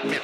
What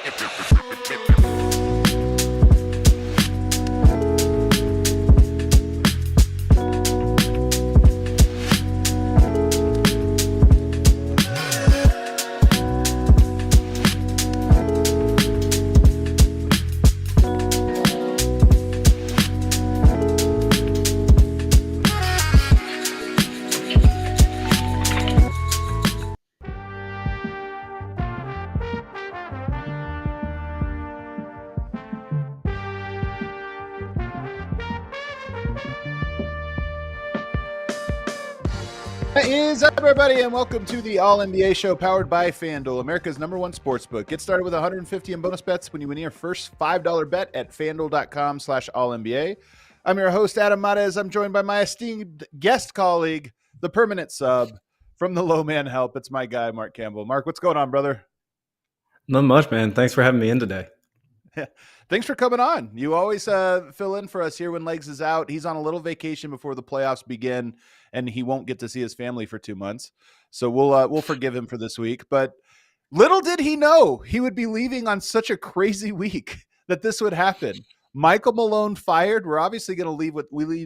is up, everybody, and welcome to the All-NBA show powered by FanDuel, America's #1 sportsbook. Get started with $150 in bonus bets when you win your first $5 bet at FanDuel.com/All-NBA. I'm your host, Adam Mares. I'm joined by my esteemed guest colleague, the permanent sub from the Low Man Help. It's my guy, Marc Campbell. Marc, what's going on, brother? Not much, man. Thanks for having me in today. Thanks for coming on. You always fill in for us here when Legs is out. He's on a little vacation before the playoffs begin, and he won't get to see his family for 2 months. So we'll forgive him for this week. But little did he know he would be leaving on such a crazy week that this would happen. Michael Malone fired. We're obviously going to lead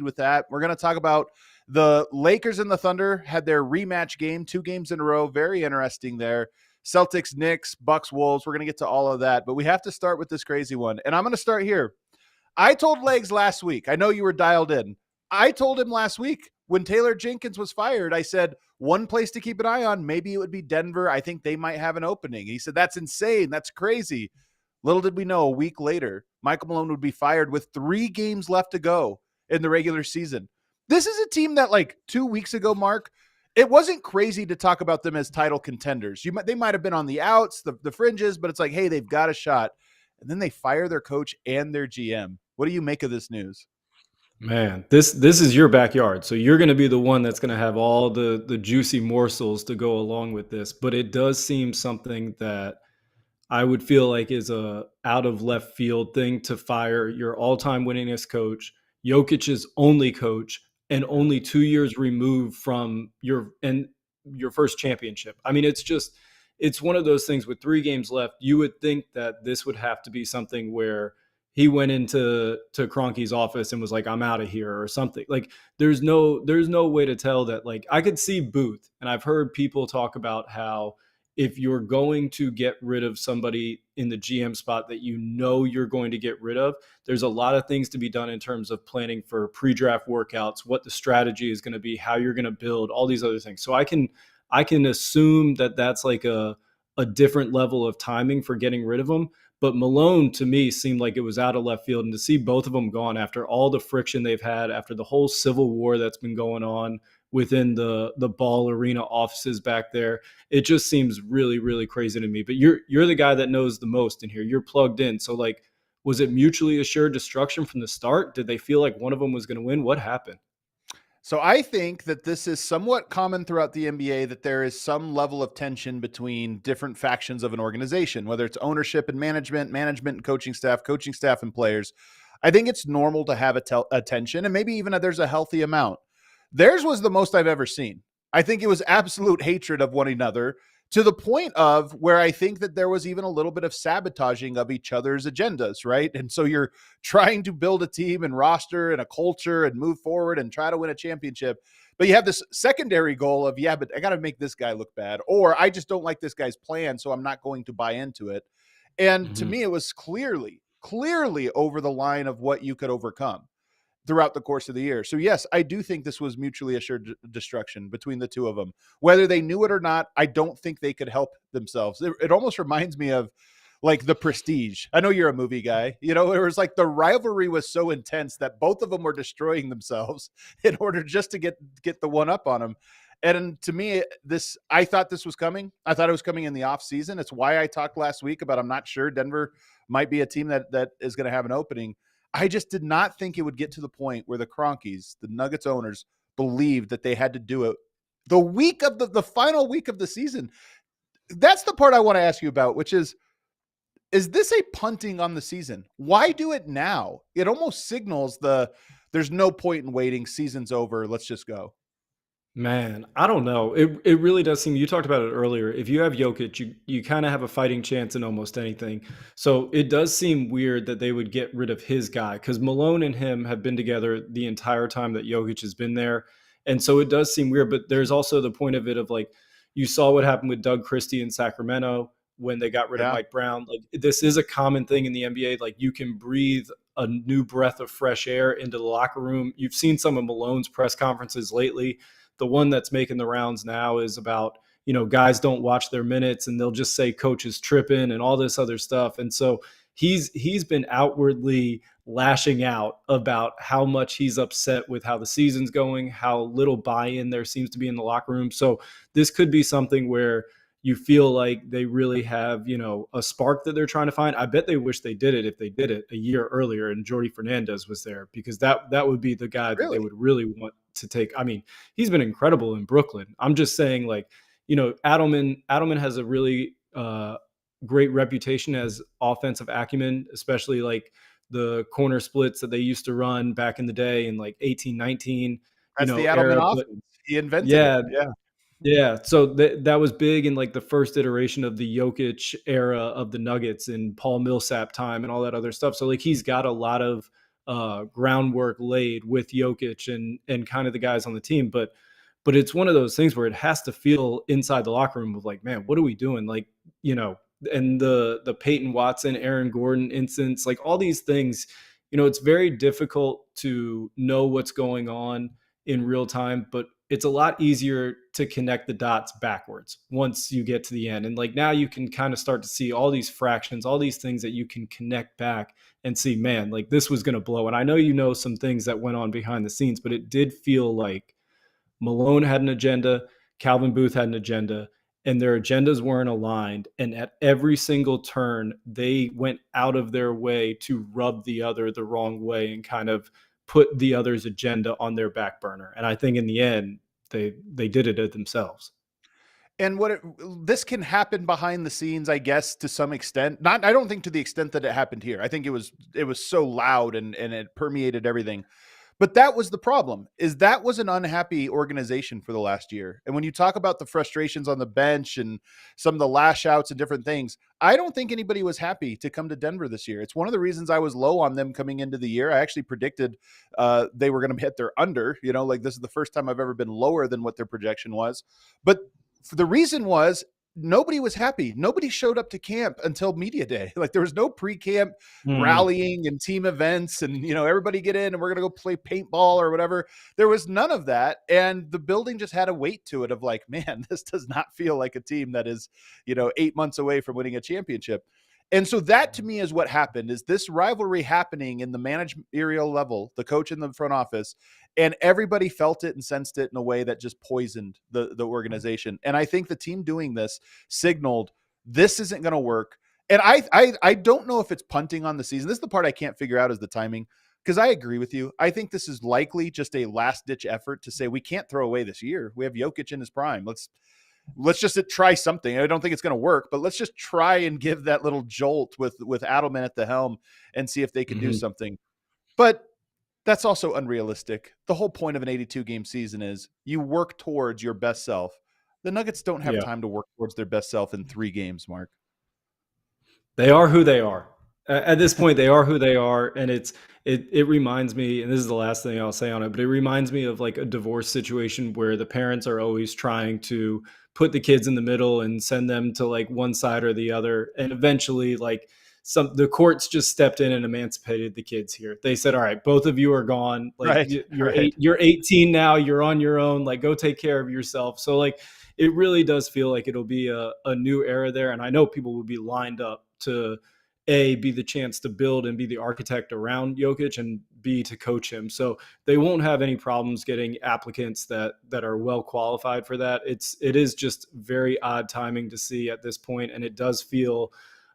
with that. We're going to talk about the Lakers and the Thunder had their rematch game, 2 games in a row. Very interesting there. Celtics, Knicks, Bucks, Wolves. We're going to get to all of that, but we have to start with this crazy one. And I'm going to start here. I told Legs last week, I know you were dialed in. I told him last week when Taylor Jenkins was fired, I said, one place to keep an eye on, maybe it would be Denver. I think they might have an opening. He said, that's insane. That's crazy. Little did we know, a week later, Michael Malone would be fired with 3 games left to go in the regular season. This is a team that, like, 2 weeks ago, Mark, it wasn't crazy to talk about them as title contenders. They might have been on the outs, the fringes, but it's like, hey, they've got a shot. And then they fire their coach and their GM. What do you make of this news? Man, this is your backyard. So you're going to be the one that's going to have all the juicy morsels to go along with this. But it does seem something that I would feel like is a out of left field thing to fire your all-time winningest coach, Jokic's only coach, and only 2 years removed from your first championship. I mean, it's one of those things with 3 games left. You would think that this would have to be something where he went into Kroenke's office and was like, I'm out of here or something. Like there's no way to tell that. Like I could see Booth, and I've heard people talk about how if you're going to get rid of somebody in the GM spot that you know you're going to get rid of, there's a lot of things to be done in terms of planning for pre-draft workouts, what the strategy is going to be, how you're going to build, all these other things. So I can assume that that's like a different level of timing for getting rid of them. But Malone, to me, seemed like it was out of left field. And to see both of them gone after all the friction they've had, after the whole civil war that's been going on within the Ball Arena offices back there, it just seems really, really crazy to me. But you're the guy that knows the most in here. You're plugged in. So, like, was it mutually assured destruction from the start? Did they feel like one of them was going to win? What happened? So I think that this is somewhat common throughout the NBA, that there is some level of tension between different factions of an organization, whether it's ownership and management and coaching staff and players. I think it's normal to have a tension, and maybe even there's a healthy amount. Theirs was the most I've ever seen. I think it was absolute hatred of one another, to the point of where I think that there was even a little bit of sabotaging of each other's agendas, right? And so you're trying to build a team and roster and a culture and move forward and try to win a championship. But you have this secondary goal of, yeah, but I got to make this guy look bad, or I just don't like this guy's plan, so I'm not going to buy into it. And to me, it was clearly over the line of what you could overcome throughout the course of the year. So yes, I do think this was mutually assured destruction between the two of them. Whether they knew it or not, I don't think they could help themselves. It almost reminds me of like The Prestige. I know you're a movie guy. You know, it was like the rivalry was so intense that both of them were destroying themselves in order just to get the one up on them. And to me, I thought this was coming. I thought it was coming in the off season. It's why I talked last week about I'm not sure Denver might be a team that is going to have an opening. I just did not think it would get to the point where the Kroenkes, the Nuggets owners, believed that they had to do it the week of the final week of the season. That's the part I want to ask you about, which is this a punting on the season? Why do it now? It almost signals there's no point in waiting. Season's over. Let's just go. Man, I don't know. It really does seem, you talked about it earlier. If you have Jokic, you kind of have a fighting chance in almost anything. So it does seem weird that they would get rid of his guy, because Malone and him have been together the entire time that Jokic has been there. And so it does seem weird, but there's also the point of it of like, you saw what happened with Doug Christie in Sacramento when they got rid of Yeah. Mike Brown. Like, this is a common thing in the NBA. Like, you can breathe a new breath of fresh air into the locker room. You've seen some of Malone's press conferences lately. The one that's making the rounds now is about, guys don't watch their minutes and they'll just say coach is tripping and all this other stuff. And so he's been outwardly lashing out about how much he's upset with how the season's going, how little buy-in there seems to be in the locker room. So this could be something where you feel like they really have, a spark that they're trying to find. I bet they wish they did it if they did it a year earlier and Jordy Fernandez was there, because that would be the guy that they Really? would really want to take. I mean, he's been incredible in Brooklyn. I'm just saying, like, Adelman has a really great reputation as offensive acumen, especially like the corner splits that they used to run back in the day in like 18-19, That's the Adelman era. But offense. He invented it. yeah, Yeah. yeah, so that was big in like the first iteration of the Jokic era of the Nuggets and Paul Millsap time and all that other stuff. So like he's got a lot of groundwork laid with Jokic and kind of the guys on the team, but it's one of those things where it has to feel inside the locker room of like, man, what are we doing? Like, you know, and the Peyton Watson, Aaron Gordon instance, like all these things, it's very difficult to know what's going on in real time, but it's a lot easier to connect the dots backwards once you get to the end. And like now you can kind of start to see all these fractions, all these things that you can connect back and see, man, like this was going to blow. And I know some things that went on behind the scenes, but it did feel like Malone had an agenda, Calvin Booth had an agenda, and their agendas weren't aligned. And at every single turn, they went out of their way to rub the other the wrong way and kind of put the other's agenda on their back burner. And I think in the end, they did it themselves. And this can happen behind the scenes, I guess, to some extent. Not, I don't think to the extent that it happened here. I think it was so loud and it permeated everything. But that was the problem, is that was an unhappy organization for the last year. And when you talk about the frustrations on the bench and some of the lash outs and different things, I don't think anybody was happy to come to Denver this year. It's one of the reasons I was low on them coming into the year. I actually predicted they were going to hit their under, like this is the first time I've ever been lower than what their projection was. But the reason was nobody was happy. Nobody showed up to camp until media day. Like there was no pre-camp Mm. rallying and team events and, everybody get in and we're going to go play paintball or whatever. There was none of that. And the building just had a weight to it of like, man, this does not feel like a team that is, 8 months away from winning a championship. And so that to me is what happened, is this rivalry happening in the managerial level, the coach in the front office, and everybody felt it and sensed it in a way that just poisoned the organization. And I think the team doing this signaled this isn't going to work. And I don't know if it's punting on the season. This is the part I can't figure out, is the timing, because I agree with you. I think this is likely just a last ditch effort to say we can't throw away this year. We have Jokic in his prime. Let's just try something. I don't think it's going to work, but let's just try and give that little jolt with Adelman at the helm and see if they can do Mhm. something. But that's also unrealistic. The whole point of an 82 game season is you work towards your best self. The Nuggets don't have Yeah. time to work towards their best self in 3 games, Mark. They are who they are. At this point, they are who they are, and it reminds me, and this is the last thing I'll say on it, but it reminds me of like a divorce situation where the parents are always trying to put the kids in the middle and send them to like one side or the other, and eventually, like the courts just stepped in and emancipated the kids here. They said, "All right, both of you are gone. Like Right. you're Right. you're 18 now. You're on your own. Like go take care of yourself." So like it really does feel like it'll be a new era there, and I know people will be lined up to be the chance to build and be the architect around Jokic, and B, to coach him. So they won't have any problems getting applicants that are well qualified for that. It is just very odd timing to see at this point, and it does feel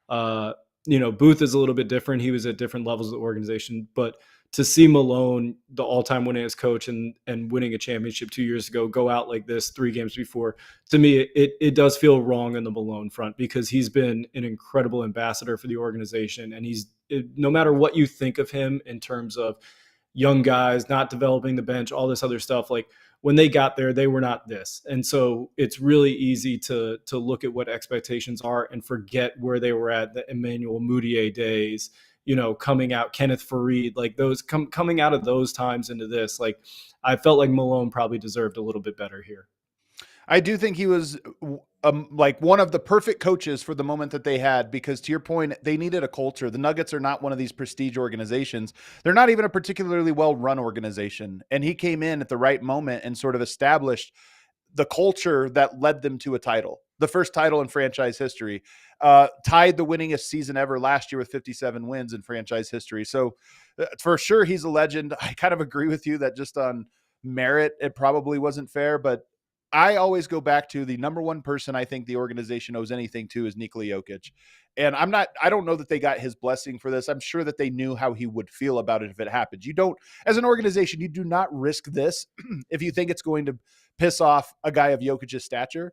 Booth is a little bit different. He was at different levels of the organization, but to see Malone, the all-time winningest coach and winning a championship 2 years ago, go out like this 3 games before, to me, it does feel wrong on the Malone front, because he's been an incredible ambassador for the organization. And no matter what you think of him in terms of young guys, not developing the bench, all this other stuff, like when they got there, they were not this. And so it's really easy to look at what expectations are and forget where they were at the Emmanuel Mudiay days, coming out, Kenneth Faried, like those coming out of those times into this. Like, I felt like Malone probably deserved a little bit better here. I do think he was like one of the perfect coaches for the moment that they had, because to your point, they needed a culture. The Nuggets are not one of these prestige organizations. They're not even a particularly well-run organization. And he came in at the right moment and sort of established the culture that led them to a title, the first title in franchise history, tied the winningest season ever last year with 57 wins in franchise history. So for sure, he's a legend. I kind of agree with you that just on merit, it probably wasn't fair, but I always go back to the number one person I think the organization owes anything to is Nikola Jokic. And I don't know that they got his blessing for this. I'm sure that they knew how he would feel about it if it happened. You don't, as an organization, you do not risk this if you think it's going to piss off a guy of Jokic's stature.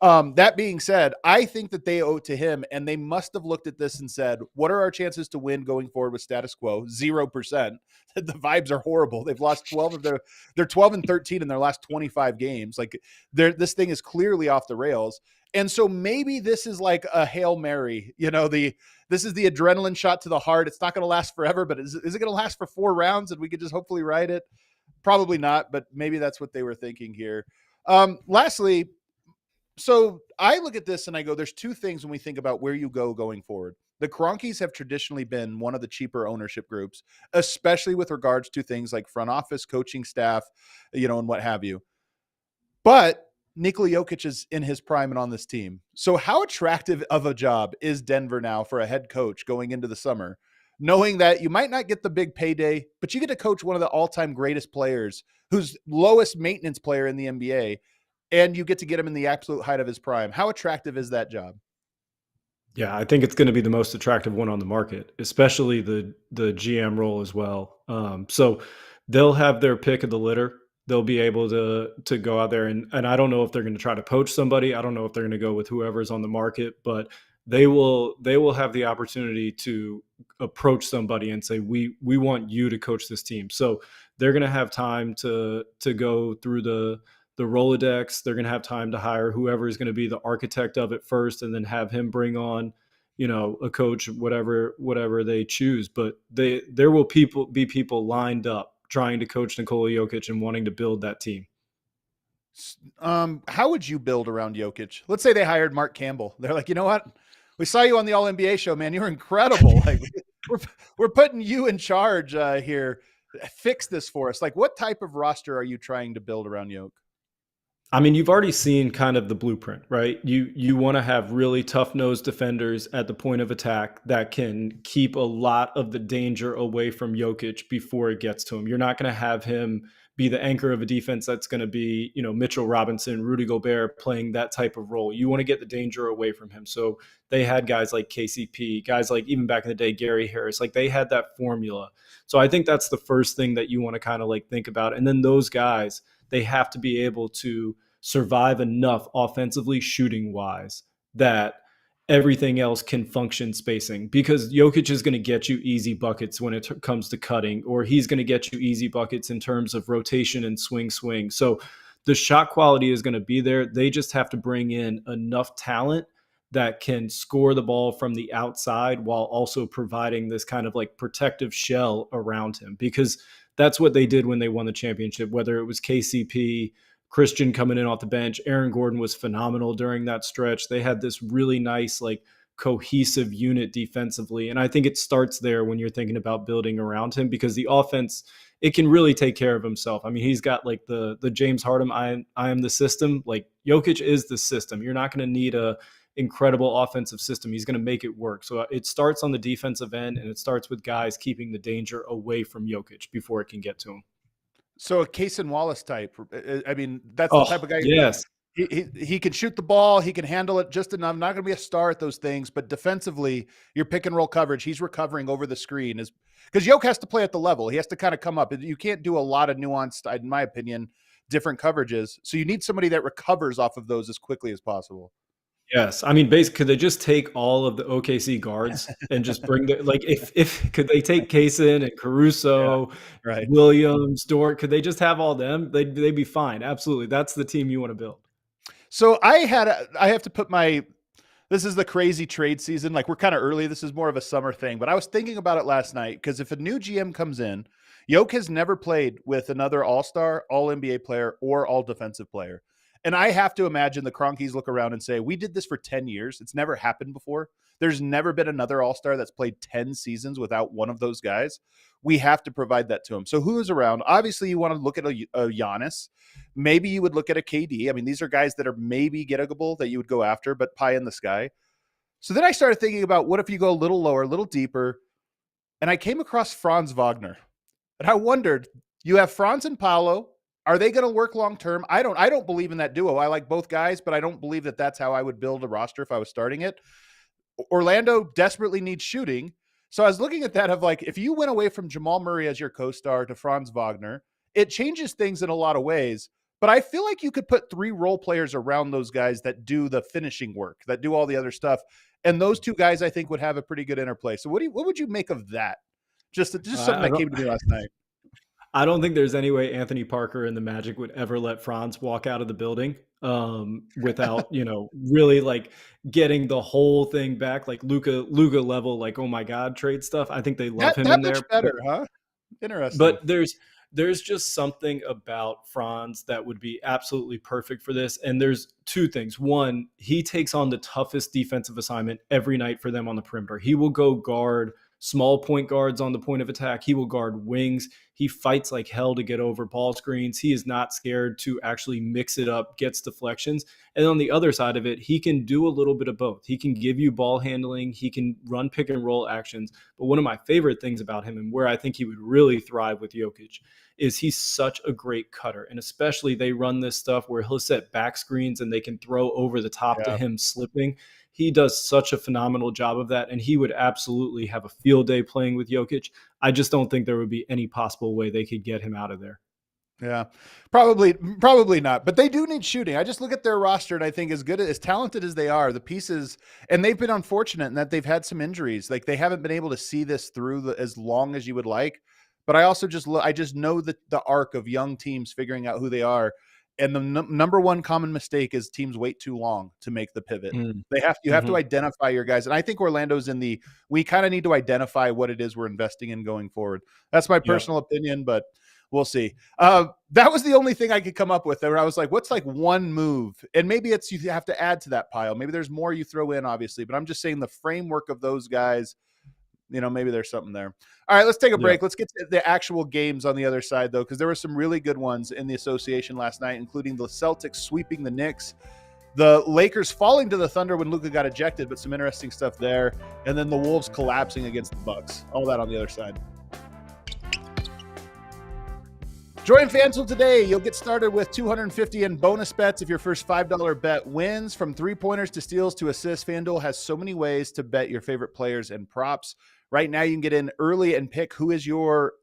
That being said, I think that they owe it to him, and they must have looked at this and said, what are our chances to win going forward with status quo? 0%. The vibes are horrible. They've lost 12 of they're 12-13 in their last 25 games. Like, this thing is clearly off the rails. And so maybe this is like a Hail Mary, this is the adrenaline shot to the heart. It's not going to last forever, but is it going to last for 4 rounds and we could just hopefully ride it? Probably not, but maybe that's what they were thinking here. Lastly, so I look at this and I go, there's 2 things when we think about where you go going forward. The Kroenkes have traditionally been one of the cheaper ownership groups, especially with regards to things like front office, coaching staff, and what have you. But Nikola Jokic is in his prime and on this team. So how attractive of a job is Denver now for a head coach going into the summer, knowing that you might not get the big payday, but you get to coach one of the all-time greatest players, who's lowest maintenance player in the NBA, and you get to get him in the absolute height of his prime? How attractive is that job? Yeah, I think it's going to be the most attractive one on the market, especially the GM role as well. So they'll have their pick of the litter. They'll be able to go out there and I don't know if they're going to try to poach somebody. I don't know if they're going to go with whoever's on the market, but they will have the opportunity to approach somebody and say, we want you to coach this team. So they're going to have time to go through the Rolodex. They're going to have time to hire whoever is going to be the architect of it first, and then have him bring on, a coach, whatever they choose. But there will be people lined up trying to coach Nikola Jokic and wanting to build that team. How would you build around Jokic? Let's say they hired Marc Campbell. They're like, you know what? We saw you on the All NBA show, man. You're incredible. Like, we're putting you in charge here. Fix this for us. Like, what type of roster are you trying to build around Jokic? I mean, you've already seen kind of the blueprint, right? You want to have really tough-nosed defenders at the point of attack that can keep a lot of the danger away from Jokic before it gets to him. You're not going to have him be the anchor of a defense that's going to be, Mitchell Robinson, Rudy Gobert playing that type of role. You want to get the danger away from him. So they had guys like KCP, guys like even back in the day, Gary Harris, like they had that formula. So I think that's the first thing that you want to kind of like think about. And then those guys, they have to be able to survive enough offensively, shooting wise, that everything else can function spacing, because Jokic is going to get you easy buckets when it comes to cutting, or he's going to get you easy buckets in terms of rotation and swing. So the shot quality is going to be there. They just have to bring in enough talent that can score the ball from the outside while also providing this kind of like protective shell around him, because that's what they did when they won the championship, whether it was KCP, Christian coming in off the bench. Aaron Gordon was phenomenal during that stretch. They had this really nice, like, cohesive unit defensively. And I think it starts there when you're thinking about building around him, because the offense, it can really take care of himself. I mean, he's got like the James Harden, I am the system. Like, Jokic is the system. You're not going to need a incredible offensive system. He's going to make it work. So it starts on the defensive end, and it starts with guys keeping the danger away from Jokic before it can get to him. So a Cason Wallace type. I mean, that's the type of guy. Yes. He can shoot the ball. He can handle it just enough. Not going to be a star at those things, but defensively, your pick and roll coverage, he's recovering over the screen, is because Jokic has to play at the level. He has to kind of come up. You can't do a lot of nuanced, in my opinion, different coverages. So you need somebody that recovers off of those as quickly as possible. Yes, I mean, basically, could they just take all of the OKC guards and just bring the like if could they take Kaysen and Yeah, Caruso, right. Williams, Dort? Could they just have all them? They'd be fine. Absolutely, that's the team you want to build. So I have to put my this is the crazy trade season. Like we're kind of early. This is more of a summer thing, but I was thinking about it last night because if a new GM comes in, Yoke has never played with another all-star, all NBA player, or all defensive player. And I have to imagine the Cronkies look around and say, we did this for 10 years. It's never happened before. There's never been another all-star that's played 10 seasons without one of those guys. We have to provide that to him. So who's around? Obviously, you want to look at a Giannis. Maybe you would look at a KD. I mean, these are guys that are maybe gettable that you would go after, but pie in the sky. So then I started thinking about what if you go a little lower, a little deeper, and I came across Franz Wagner. And I wondered, you have Franz and Paolo. Are they going to work long term? I don't believe in that duo. I like both guys, but I don't believe that that's how I would build a roster if I was starting it. Orlando desperately needs shooting. So I was looking at that of like, if you went away from Jamal Murray as your co-star to Franz Wagner, it changes things in a lot of ways. But I feel like you could put 3 role players around those guys that do the finishing work, that do all the other stuff. And those 2 guys, I think, would have a pretty good interplay. So what would you make of that? Just something I that don't. came to me last night. I don't think there's any way Anthony Parker and the Magic would ever let Franz walk out of the building without, really like getting the whole thing back, like Luka level, like, oh my God, trade stuff. I think they love him That in much there. better, huh? Interesting. But there's just something about Franz that would be absolutely perfect for this. And there's 2 things. One, he takes on the toughest defensive assignment every night for them on the perimeter. He will go guard small point guards on the point of attack. He will guard wings. He fights like hell to get over ball screens. He is not scared to actually mix it up, gets deflections. And on the other side of it, he can do a little bit of both. He can give you ball handling. He can run pick and roll actions. But one of my favorite things about him and where I think he would really thrive with Jokic is he's such a great cutter. And especially they run this stuff where he'll set back screens and they can throw over the top to Yeah. him slipping. He does such a phenomenal job of that, and he would absolutely have a field day playing with Jokic. I just don't think there would be any possible way they could get him out of there. Yeah, probably not. But they do need shooting. I just look at their roster and I think as talented as they are, the pieces, and they've been unfortunate in that they've had some injuries. Like they haven't been able to see this through as long as you would like. But I also I just know that the arc of young teams figuring out who they are. And the number one common mistake is teams wait too long to make the pivot. You have to identify your guys. And I think Orlando's we kind of need to identify what it is we're investing in going forward. That's my personal opinion, but we'll see. That was the only thing I could come up with where I was like, what's like one move? And maybe it's, you have to add to that pile. Maybe there's more you throw in, obviously, but I'm just saying the framework of those guys, maybe there's something there. All right, let's take a break. Let's get to the actual games on the other side, though, because there were some really good ones in the association last night, including the Celtics sweeping the Knicks, the Lakers falling to the Thunder when Luka got ejected, but some interesting stuff there, and then the Wolves collapsing against the Bucks. All that on the other side. Join FanDuel today. You'll get started with $250 in bonus bets if your first $5 bet wins. From 3-pointers to steals to assists, FanDuel has so many ways to bet your favorite players and props. Right now, you can get in early and pick who is your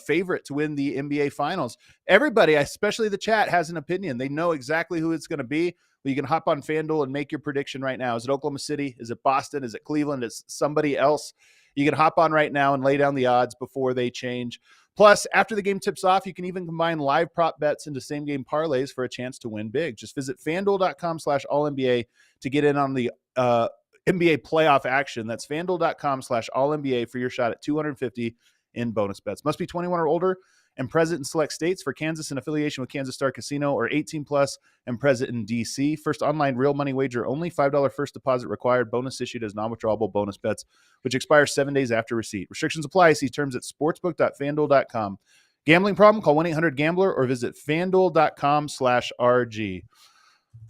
favorite to win the NBA Finals. Everybody, especially the chat, has an opinion. They know exactly who it's going to be. But you can hop on FanDuel and make your prediction right now. Is it Oklahoma City? Is it Boston? Is it Cleveland? Is it somebody else? You can hop on right now and lay down the odds before they change. Plus, after the game tips off, you can even combine live prop bets into same-game parlays for a chance to win big. Just visit FanDuel.com/AllNBA to get in on the NBA playoff action. That's FanDuel.com/AllNBA for your shot at $250 in bonus bets. Must be 21 or older and present in select states. For Kansas in affiliation with Kansas Star Casino, or 18 plus and present in DC. First online real money wager only. $5 first deposit required. Bonus issued as non-withdrawable bonus bets, which expires 7 days after receipt. Restrictions apply. See terms at sportsbook.fanduel.com. Gambling problem? Call 1-800-GAMBLER or visit fanduel.com/RG.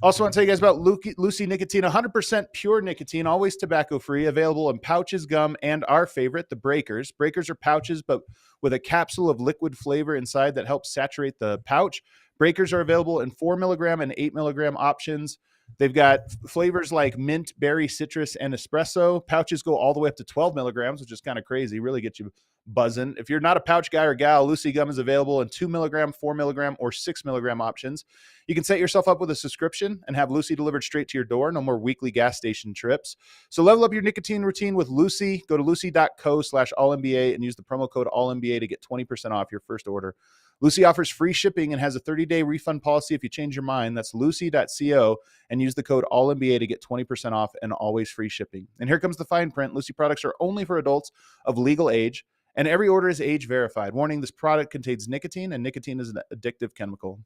Also want to tell you guys about Lucy Nicotine, 100% pure nicotine, always tobacco-free, available in pouches, gum, and our favorite, the Breakers. Breakers are pouches, but with a capsule of liquid flavor inside that helps saturate the pouch. Breakers are available in 4 milligram and 8 milligram options. They've got flavors like mint, berry, citrus, and espresso. Pouches go all the way up to 12 milligrams, which is kind of crazy. Really get you buzzing. If you're not a pouch guy or gal, Lucy gum is available in 2 milligram, 4 milligram, or 6 milligram options. You can set yourself up with a subscription and have Lucy delivered straight to your door. No more weekly gas station trips. So level up your nicotine routine with Lucy. Go to lucy.co/allnba and use the promo code allnba to get 20% off your first order. Lucy offers free shipping and has a 30-day refund policy if you change your mind. That's lucy.co and use the code ALLNBA to get 20% off and always free shipping. And here comes the fine print. Lucy products are only for adults of legal age, and every order is age verified. Warning, this product contains nicotine, and nicotine is an addictive chemical.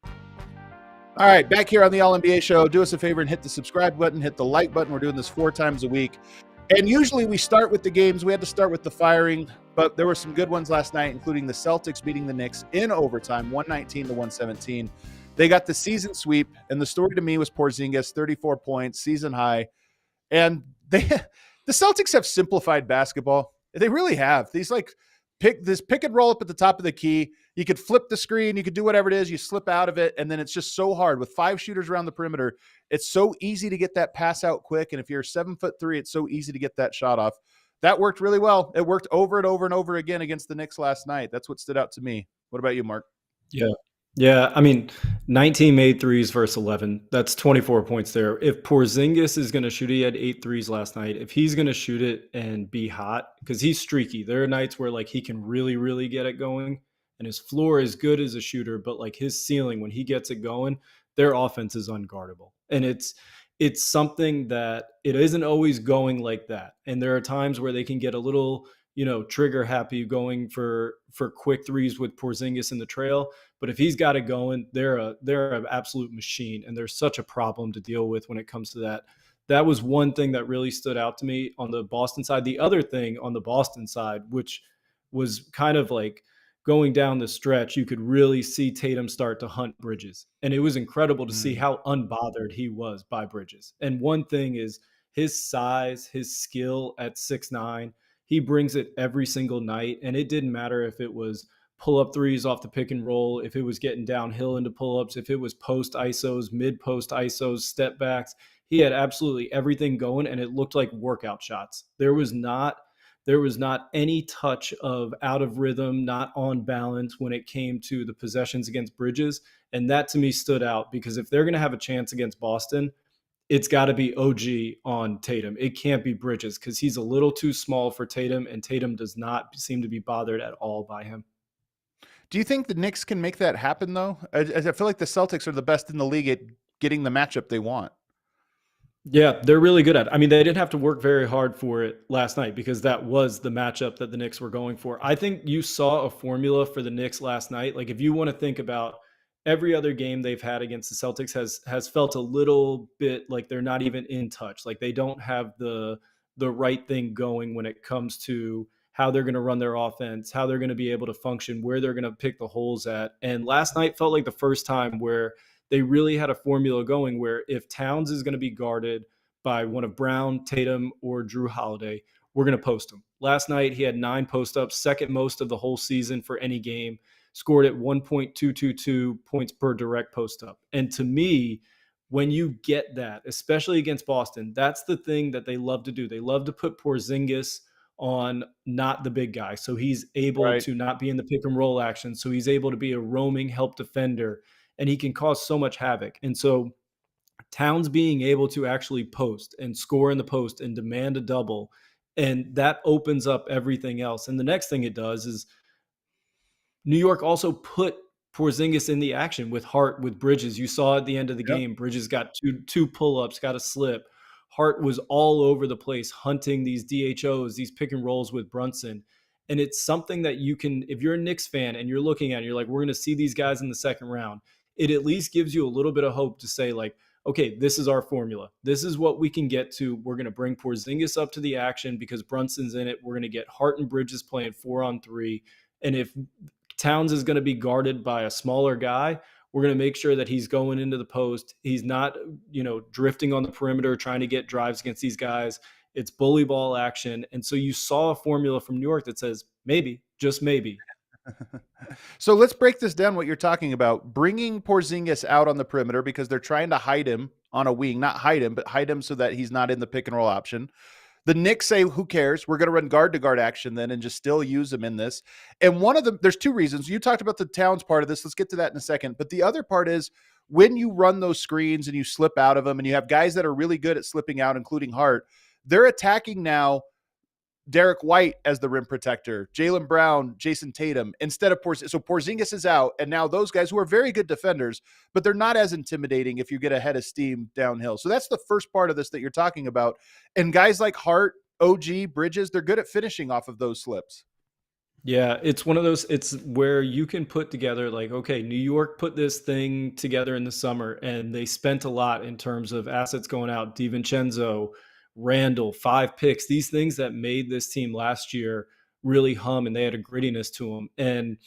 All right, back here on the All-NBA show, do us a favor and hit the subscribe button, hit the like button. We're doing this 4 times a week. And usually we start with the games. We had to start with the firing, but there were some good ones last night, including the Celtics beating the Knicks in overtime, 119-117. They got the season sweep, and the story to me was Porzingis, 34 points, season high. And the Celtics have simplified basketball. They really have. These pick and roll up at the top of the key. You could flip the screen. You could do whatever it is. You slip out of it, and then it's just so hard. With 5 shooters around the perimeter, it's so easy to get that pass out quick. And if you're 7'3", it's so easy to get that shot off. That worked really well. It worked over and over and over again against the Knicks last night. That's what stood out to me. What about you, Mark? Yeah. Yeah, I mean, 19 made threes versus 11. That's 24 points there. If Porzingis is going to shoot, he had 8 threes last night. If he's going to shoot it and be hot, because he's streaky. There are nights where like he can really, really get it going, and his floor is good as a shooter, but like his ceiling, when he gets it going, their offense is unguardable. And it's something that it isn't always going like that. And there are times where they can get a little, trigger happy going for quick threes with Porzingis in the trail. But if he's got it going, they're an absolute machine, and there's such a problem to deal with when it comes to that. That was one thing that really stood out to me on the Boston side. The other thing on the Boston side, which was kind of like going down the stretch, you could really see Tatum start to hunt Bridges. And it was incredible to see how unbothered he was by Bridges. And one thing is his size, his skill at 6'9", he brings it every single night. And it didn't matter if it was pull-up threes off the pick and roll, if it was getting downhill into pull-ups, if it was post ISOs, mid-post ISOs, step backs. He had absolutely everything going, and it looked like workout shots. There was not any touch of out of rhythm, not on balance when it came to the possessions against Bridges. And that to me stood out, because if they're going to have a chance against Boston, it's got to be OG on Tatum. It can't be Bridges, because he's a little too small for Tatum, and Tatum does not seem to be bothered at all by him. Do you think the Knicks can make that happen, though? I feel like the Celtics are the best in the league at getting the matchup they want. Yeah, they're really good at it. I mean, they didn't have to work very hard for it last night, because that was the matchup that the Knicks were going for. I think you saw a formula for the Knicks last night. Like, if you want to think about every other game they've had against the Celtics has felt a little bit like they're not even in touch. Like, they don't have the right thing going when it comes to how they're going to run their offense, how they're going to be able to function, where they're going to pick the holes at. And last night felt like the first time where they really had a formula going, where if Towns is going to be guarded by one of Brown, Tatum, or Jrue Holiday, we're going to post him. Last night, he had 9 post-ups, second most of the whole season for any game, scored at 1.222 points per direct post-up. And to me, when you get that, especially against Boston, that's the thing that they love to do. They love to put Porzingis on not the big guy, so he's able to not be in the pick and roll action, so he's able to be a roaming help defender, and he can cause so much havoc. And so Towns being able to actually post and score in the post and demand a double, and that opens up everything else. And the next thing it does is New York also put Porzingis in the action with Hart, with Bridges. You saw at the end of the game, Bridges got two pull-ups, got a slip. Hart was all over the place hunting these DHOs, these pick and rolls with Brunson. And it's something that you can, if you're a Knicks fan and you're looking at it, you're like, we're going to see these guys in the second round. It at least gives you a little bit of hope to say, like, okay, this is our formula. This is what we can get to. We're going to bring Porzingis up to the action because Brunson's in it. We're going to get Hart and Bridges playing 4-on-3. And if Towns is going to be guarded by a smaller guy, we're going to make sure that he's going into the post. He's not, drifting on the perimeter, trying to get drives against these guys. It's bully ball action. And so you saw a formula from New York that says, maybe, just maybe. So let's break this down, what you're talking about. Bringing Porzingis out on the perimeter because they're trying to hide him on a wing, not hide him, but hide him so that he's not in the pick and roll option. The Knicks say, who cares? We're going to run guard to guard action then and just still use him in this. And one of them, there's two reasons. You talked about the Towns part of this. Let's get to that in a second. But the other part is when you run those screens and you slip out of them and you have guys that are really good at slipping out, including Hart, they're attacking now Derek White as the rim protector, Jaylen Brown, Jason Tatum, instead of Porzingis. So Porzingis is out, and now those guys who are very good defenders, but they're not as intimidating if you get a head of steam downhill. So that's the first part of this that you're talking about. And guys like Hart, OG, Bridges, they're good at finishing off of those slips. Yeah, it's one of those, it's where you can put together like, okay, New York put this thing together in the summer and they spent a lot in terms of assets going out, DiVincenzo, Randall, 5 picks, these things that made this team last year really hum, and they had a grittiness to them. And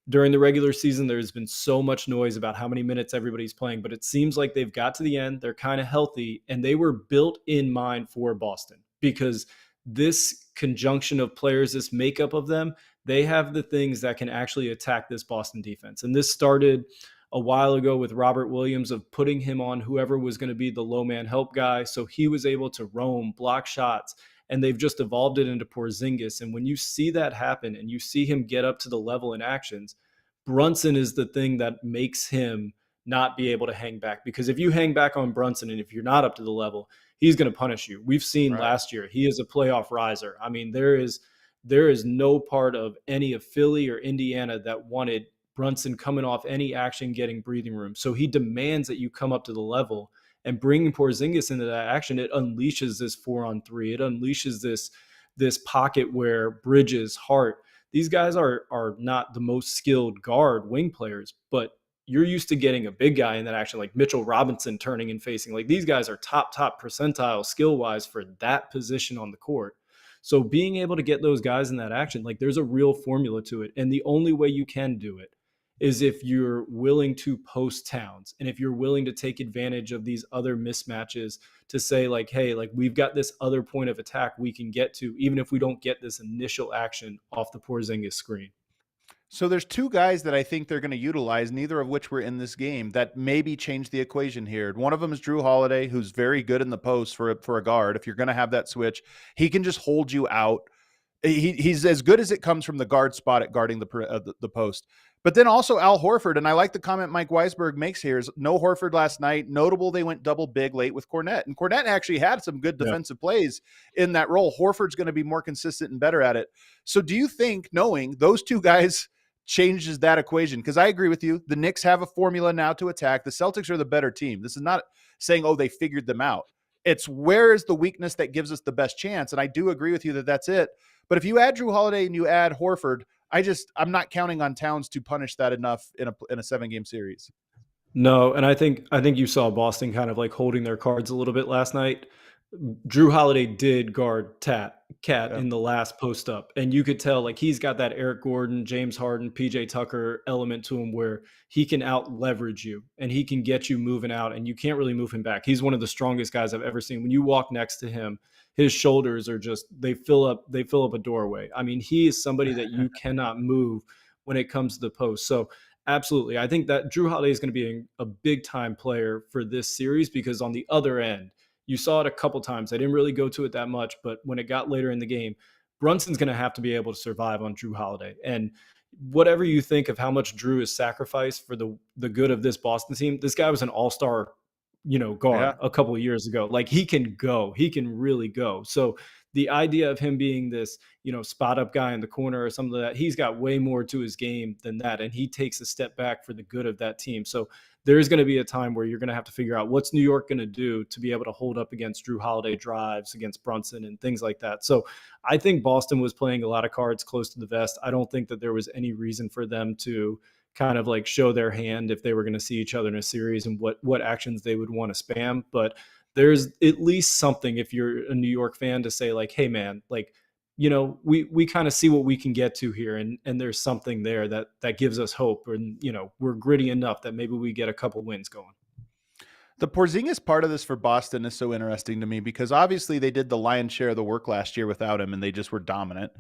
during the regular season, there's been so much noise about how many minutes everybody's playing, but it seems like they've got to the end. They're kind of healthy, and they were built in mind for Boston because this conjunction of players, this makeup of them, they have the things that can actually attack this Boston defense. And this started a while ago with Robert Williams of putting him on whoever was going to be the low man help guy. So he was able to roam, block shots, and they've just evolved it into Porzingis. And when you see that happen and you see him get up to the level in actions, Brunson is the thing that makes him not be able to hang back. Because if you hang back on Brunson and if you're not up to the level, he's going to punish you. We've seen last year, he is a playoff riser. I mean, there is no part of any of Philly or Indiana that wanted Brunson coming off any action, getting breathing room. So he demands that you come up to the level, and bringing Porzingis into that action, it unleashes this 4-on-3. It unleashes this pocket where Bridges, Hart, these guys are not the most skilled guard wing players, but you're used to getting a big guy in that action, like Mitchell Robinson turning and facing. Like these guys are top percentile skill wise for that position on the court. So being able to get those guys in that action, like there's a real formula to it. And the only way you can do it is if you're willing to post Towns and if you're willing to take advantage of these other mismatches to say like, hey, like we've got this other point of attack we can get to, even if we don't get this initial action off the Porzingis screen. So there's two guys that I think they're going to utilize, neither of which were in this game, that maybe change the equation here. One of them is Jrue Holiday, who's very good in the post for a guard. If you're going to have that switch, he can just hold you out. He's as good as it comes from the guard spot at guarding the post. But then also Al Horford, and I like the comment Mike Weisberg makes here, is no Horford last night. Notable they went double big late with Cornette. And Cornette actually had some good defensive plays in that role. Horford's going to be more consistent and better at it. So do you think knowing those two guys changes that equation? Because I agree with you. The Knicks have a formula now to attack. The Celtics are the better team. This is not saying, oh, they figured them out. It's where is the weakness that gives us the best chance? And I do agree with you that that's it. But if you add Jrue Holiday and you add Horford, I'm not counting on Towns to punish that enough in a 7-game series. No, and I think you saw Boston kind of like holding their cards a little bit last night. Jrue Holiday did guard Cat in the last post up, and you could tell like he's got that Eric Gordon, James Harden, PJ Tucker element to him where he can out leverage you and he can get you moving out, and you can't really move him back. He's one of the strongest guys I've ever seen. When you walk next to him, his shoulders are just they fill up a doorway. I mean, he is somebody that you cannot move when it comes to the post. So absolutely, I think that Jrue Holiday is going to be a big time player for this series because on the other end, you saw it a couple times. I didn't really go to it that much, but when it got later in the game, Brunson's going to have to be able to survive on Jrue Holiday. And whatever you think of how much Jrue is sacrificed for the good of this Boston team, this guy was an all-star, guard a couple of years ago. Like he can really go. So the idea of him being this, spot up guy in the corner or something like that, he's got way more to his game than that. And he takes a step back for the good of that team. So there's going to be a time where you're going to have to figure out what's New York going to do to be able to hold up against Jrue Holiday drives, against Brunson and things like that. So I think Boston was playing a lot of cards close to the vest. I don't think that there was any reason for them to kind of like show their hand if they were going to see each other in a series and what actions they would want to spam. But there's at least something if you're a New York fan to say like, hey man, like, we kind of see what we can get to here. And there's something there that gives us hope. And, we're gritty enough that maybe we get a couple wins going. The Porzingis part of this for Boston is so interesting to me because obviously they did the lion's share of the work last year without him and they just were dominant.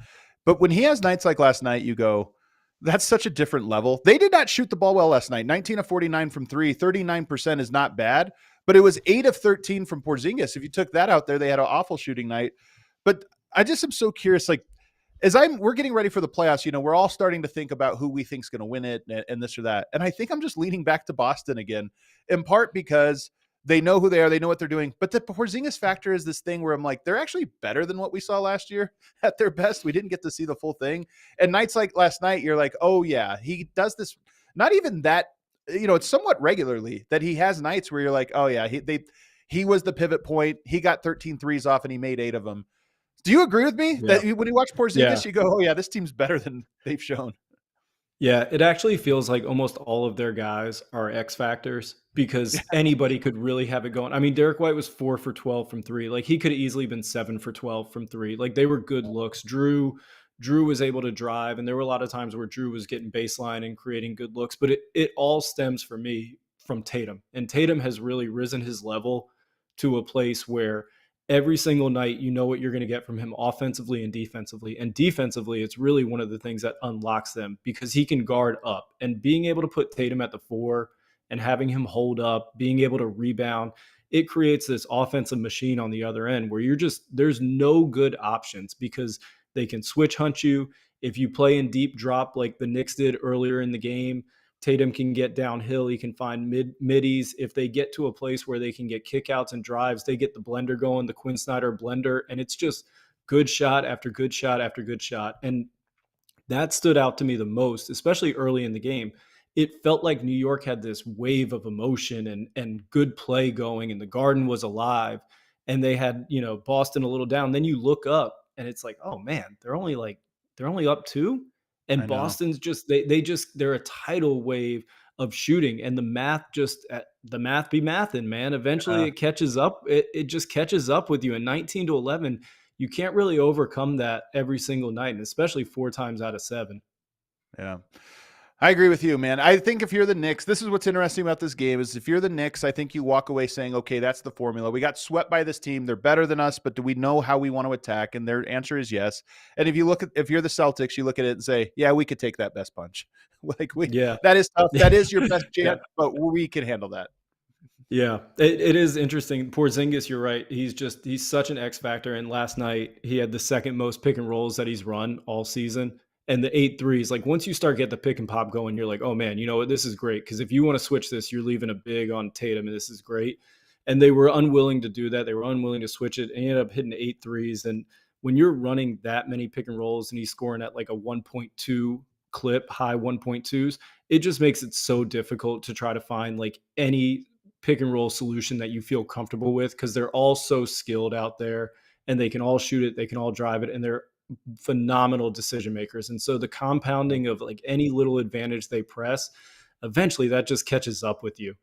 But when he has nights like last night, you go, that's such a different level. They did not shoot the ball well last night. 19 of 49 from 3, 39% is not bad. but it was 8 of 13 from Porzingis. If you took that out there, they had an awful shooting night. But I just am so curious, like, we're getting ready for the playoffs, we're all starting to think about who we think's going to win it and this or that. And I think I'm just leaning back to Boston again, in part because they know who they are, they know what they're doing. But the Porzingis factor is this thing where I'm like, they're actually better than what we saw last year at their best. We didn't get to see the full thing. And nights like last night, you're like, oh yeah, he does this. Not even that, it's somewhat regularly that he has nights where you're like, oh yeah, he was the pivot point. He got 13 threes off and he made 8 of them. Do you agree with me Yeah. that when you watch Porzingis, Yeah. you go, oh yeah, this team's better than they've shown? Yeah, it actually feels like almost all of their guys are X factors because anybody could really have it going. I mean, Derek White was 4 for 12 from three. Like he could have easily been 7 for 12 from three. Like they were good looks. Jrue was able to drive, and there were a lot of times where Jrue was getting baseline and creating good looks. But it all stems for me from Tatum, and Tatum has really risen his level to a place where every single night you know what you're going to get from him offensively and defensively. And defensively, it's really one of the things that unlocks them because he can guard up. And being able to put Tatum at the 4 and having him hold up, being able to rebound, it creates this offensive machine on the other end where there's no good options because they can switch hunt you. If you play in deep drop like the Knicks did earlier in the game, Tatum can get downhill. He can find middies. If they get to a place where they can get kickouts and drives, they get the blender going, the Quinn Snyder blender, and it's just good shot after good shot after good shot. And that stood out to me the most, especially early in the game. It felt like New York had this wave of emotion and good play going, and the Garden was alive, and they had Boston a little down. Then you look up, and it's like, oh man, they're only up 2, I and know. Boston's they're a tidal wave of shooting, and the math be mathin', man. Eventually, Uh, it catches up. It just catches up with you. And 19-11, you can't really overcome that every single night, and especially 4 times out of 7. yeah. I agree with you, man. I think if you're the Knicks, this is what's interesting about this game is if you're the Knicks, I think you walk away saying, okay, that's the formula. We got swept by this team. They're better than us, but do we know how we want to attack? And their answer is yes. And if you're the Celtics, you look at it and say, yeah, we could take that best punch. Yeah. That is tough. That is your best Yeah. chance, but we can handle that. Yeah, it is interesting. Porzingis, you're right. He's such an X factor. And last night he had the second most pick and rolls that he's run all season. And the 8 threes, like once you start get the pick and pop going, you're like, oh man, you know what? This is great. Because if you want to switch this, you're leaving a big on Tatum, and this is great. And they were unwilling to do that. They were unwilling to switch it. And he ended up hitting 8 threes. And when you're running that many pick and rolls and he's scoring at like a 1.2 clip, high 1.2s, it just makes it so difficult to try to find like any pick and roll solution that you feel comfortable with because they're all so skilled out there and they can all shoot it, they can all drive it, and they're phenomenal decision makers. And so the compounding of like any little advantage they press, eventually that just catches up with you.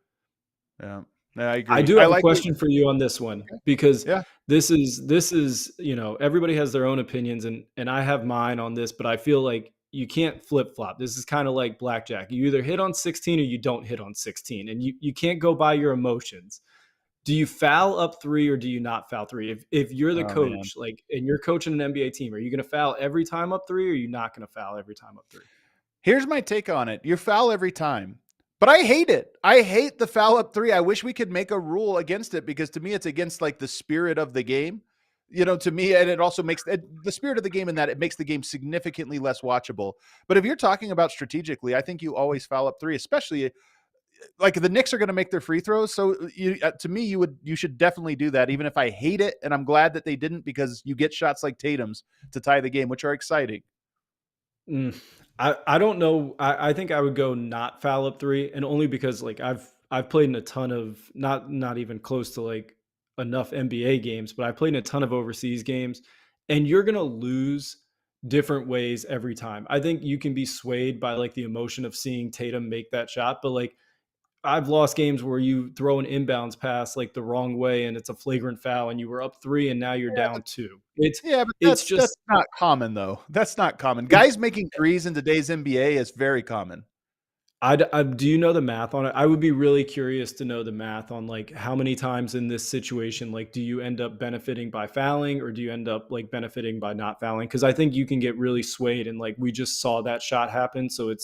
Yeah, I I agree. do I have a like it. question for you on this one because Yeah. this is everybody has their own opinions and I have mine on this, but I feel like you can't flip flop. This is kind of like blackjack. You either hit on 16 or you don't hit on 16, and you can't go by your emotions. Do you foul up 3 or do you not foul 3? If you're the Oh man. coach, like, and you're coaching an NBA team, are you going to foul every time up 3 or are you not going to foul every time up 3? Here's my take on it. You foul every time. But I hate it. I hate the foul up 3. I wish we could make a rule against it because to me it's against like the spirit of the game. To me, and it also makes the spirit of the game in that it makes the game significantly less watchable. But if you're talking about strategically, I think you always foul up 3, especially like the Knicks are going to make their free throws. So to me, you should definitely do that, even if I hate it. And I'm glad that they didn't because you get shots like Tatum's to tie the game, which are exciting. Mm, I don't know. I think I would go not foul up 3, and only because like I've played in a ton of not even close to like enough NBA games, but I played in a ton of overseas games, and you're gonna lose different ways every time. I think you can be swayed by like the emotion of seeing Tatum make that shot, but like I've lost games where you throw an inbounds pass like the wrong way and it's a flagrant foul and you were up 3 and now you're Yeah, down 2. It's Yeah, but it's that's just not common though. That's not common. it, Guys making threes in today's NBA is very common. do you know the math on it? I would be really curious to know the math on like how many times in this situation, like, do you end up benefiting by fouling or do you end up like benefiting by not fouling? Because I think you can get really swayed and like we just saw that shot happen. So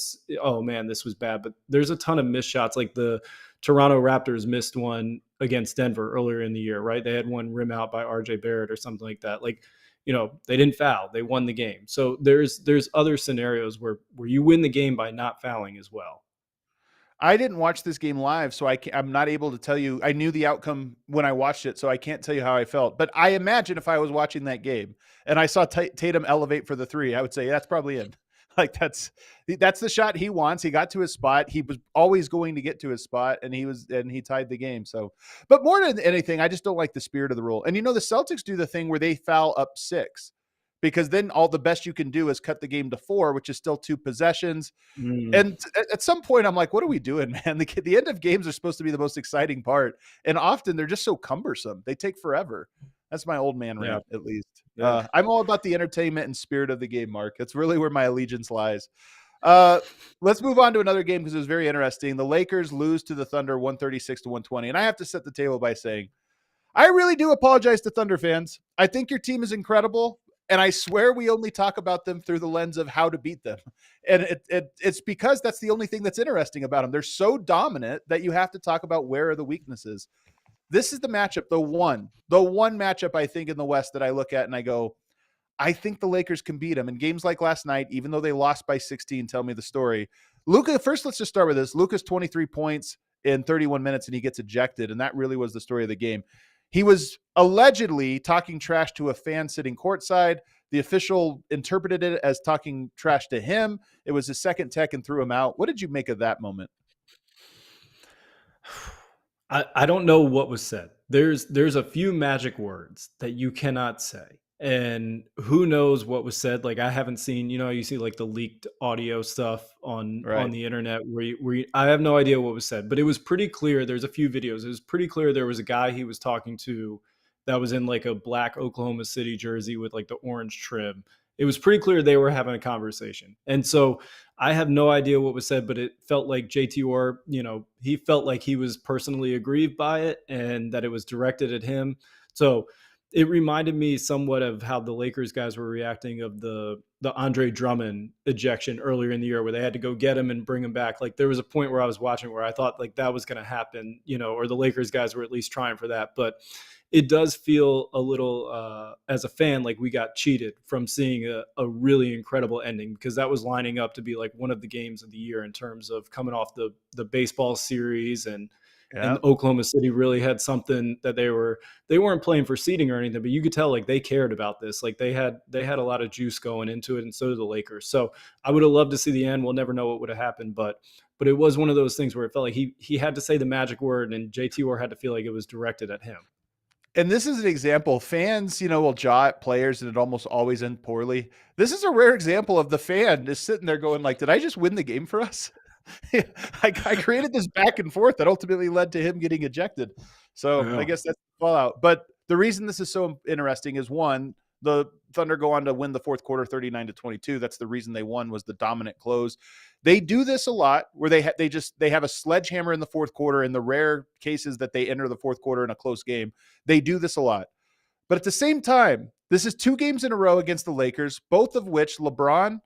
oh man, this was bad. But there's a ton of missed shots. Like the Toronto Raptors missed one against Denver earlier in the year, right? They had one rim out by RJ Barrett or something like that. Like, they didn't foul, they won the game. So there's other scenarios where you win the game by not fouling as well. I didn't watch this game live, so I'm not able to tell you. I knew the outcome when I watched it, so I can't tell you how I felt. But I imagine if I was watching that game and I saw Tatum elevate for the three, I would say, yeah, that's probably in. Like that's the shot he wants. He got to his spot. He was always going to get to his spot, and he tied the game. So, but more than anything, I just don't like the spirit of the rule. And the Celtics do the thing where they foul up 6, because then all the best you can do is cut the game to 4, which is still 2 possessions. And at some point, I'm like, what are we doing, man? The end of games are supposed to be the most exciting part. And often they're just so cumbersome. They take forever. That's my old man Yeah. rant, at least. Yeah. I'm all about the entertainment and spirit of the game, Mark. That's really where my allegiance lies. Let's move on to another game because it was very interesting. The Lakers lose to the Thunder 136-120. And I have to set the table by saying, I really do apologize to Thunder fans. I think your team is incredible. And I swear we only talk about them through the lens of how to beat them. And it's because that's the only thing that's interesting about them. They're so dominant that you have to talk about where are the weaknesses. This is the matchup, the one matchup I think in the West that I look at and I go, I think the Lakers can beat them. In games like last night, even though they lost by 16, tell me the story. Luka, first, let's just start with this. Luka's 23 points in 31 minutes and he gets ejected. And that really was the story of the game. He was allegedly talking trash to a fan sitting courtside. The official interpreted it as talking trash to him. It was his second tech and threw him out. What did you make of that moment? I don't know what was said. There's a few magic words that you cannot say. And who knows what was said? Like, I haven't seen, you see like the leaked audio stuff on Right. the internet I have no idea what was said, but it was pretty clear. There's a few videos. It was pretty clear there was a guy he was talking to that was in like a black Oklahoma City jersey with like the orange trim. It was pretty clear they were having a conversation. And so I have no idea what was said, but it felt like JT Orr, he felt like he was personally aggrieved by it and that it was directed at him. So it reminded me somewhat of how the Lakers guys were reacting of the Andre Drummond ejection earlier in the year, where they had to go get him and bring him back. Like, there was a point where I was watching where I thought like that was going to happen, or the Lakers guys were at least trying for that. But it does feel a little, as a fan, like we got cheated from seeing a really incredible ending, because that was lining up to be like one of the games of the year in terms of coming off the baseball series, and Oklahoma City really had something that they weren't playing for seeding or anything, but you could tell like they cared about this. Like they had a lot of juice going into it, and so did the Lakers. So I would have loved to see the end. We'll never know what would have happened, but it was one of those things where it felt like he had to say the magic word, and JT Orr had to feel like it was directed at him. And this is an example. Fans, will jaw at players and it almost always ends poorly. This is a rare example of the fan just sitting there going like, did I just win the game for us? I created this back and forth that ultimately led to him getting ejected. So I guess that's the fallout. But the reason this is so interesting is, one, the Thunder go on to win the fourth quarter 39-22. That's the reason they won, was the dominant close. They do this a lot where they have a sledgehammer in the fourth quarter. In the rare cases that they enter the fourth quarter in a close game, they do this a lot. But at the same time, this is 2 games in a row against the Lakers, both of which LeBron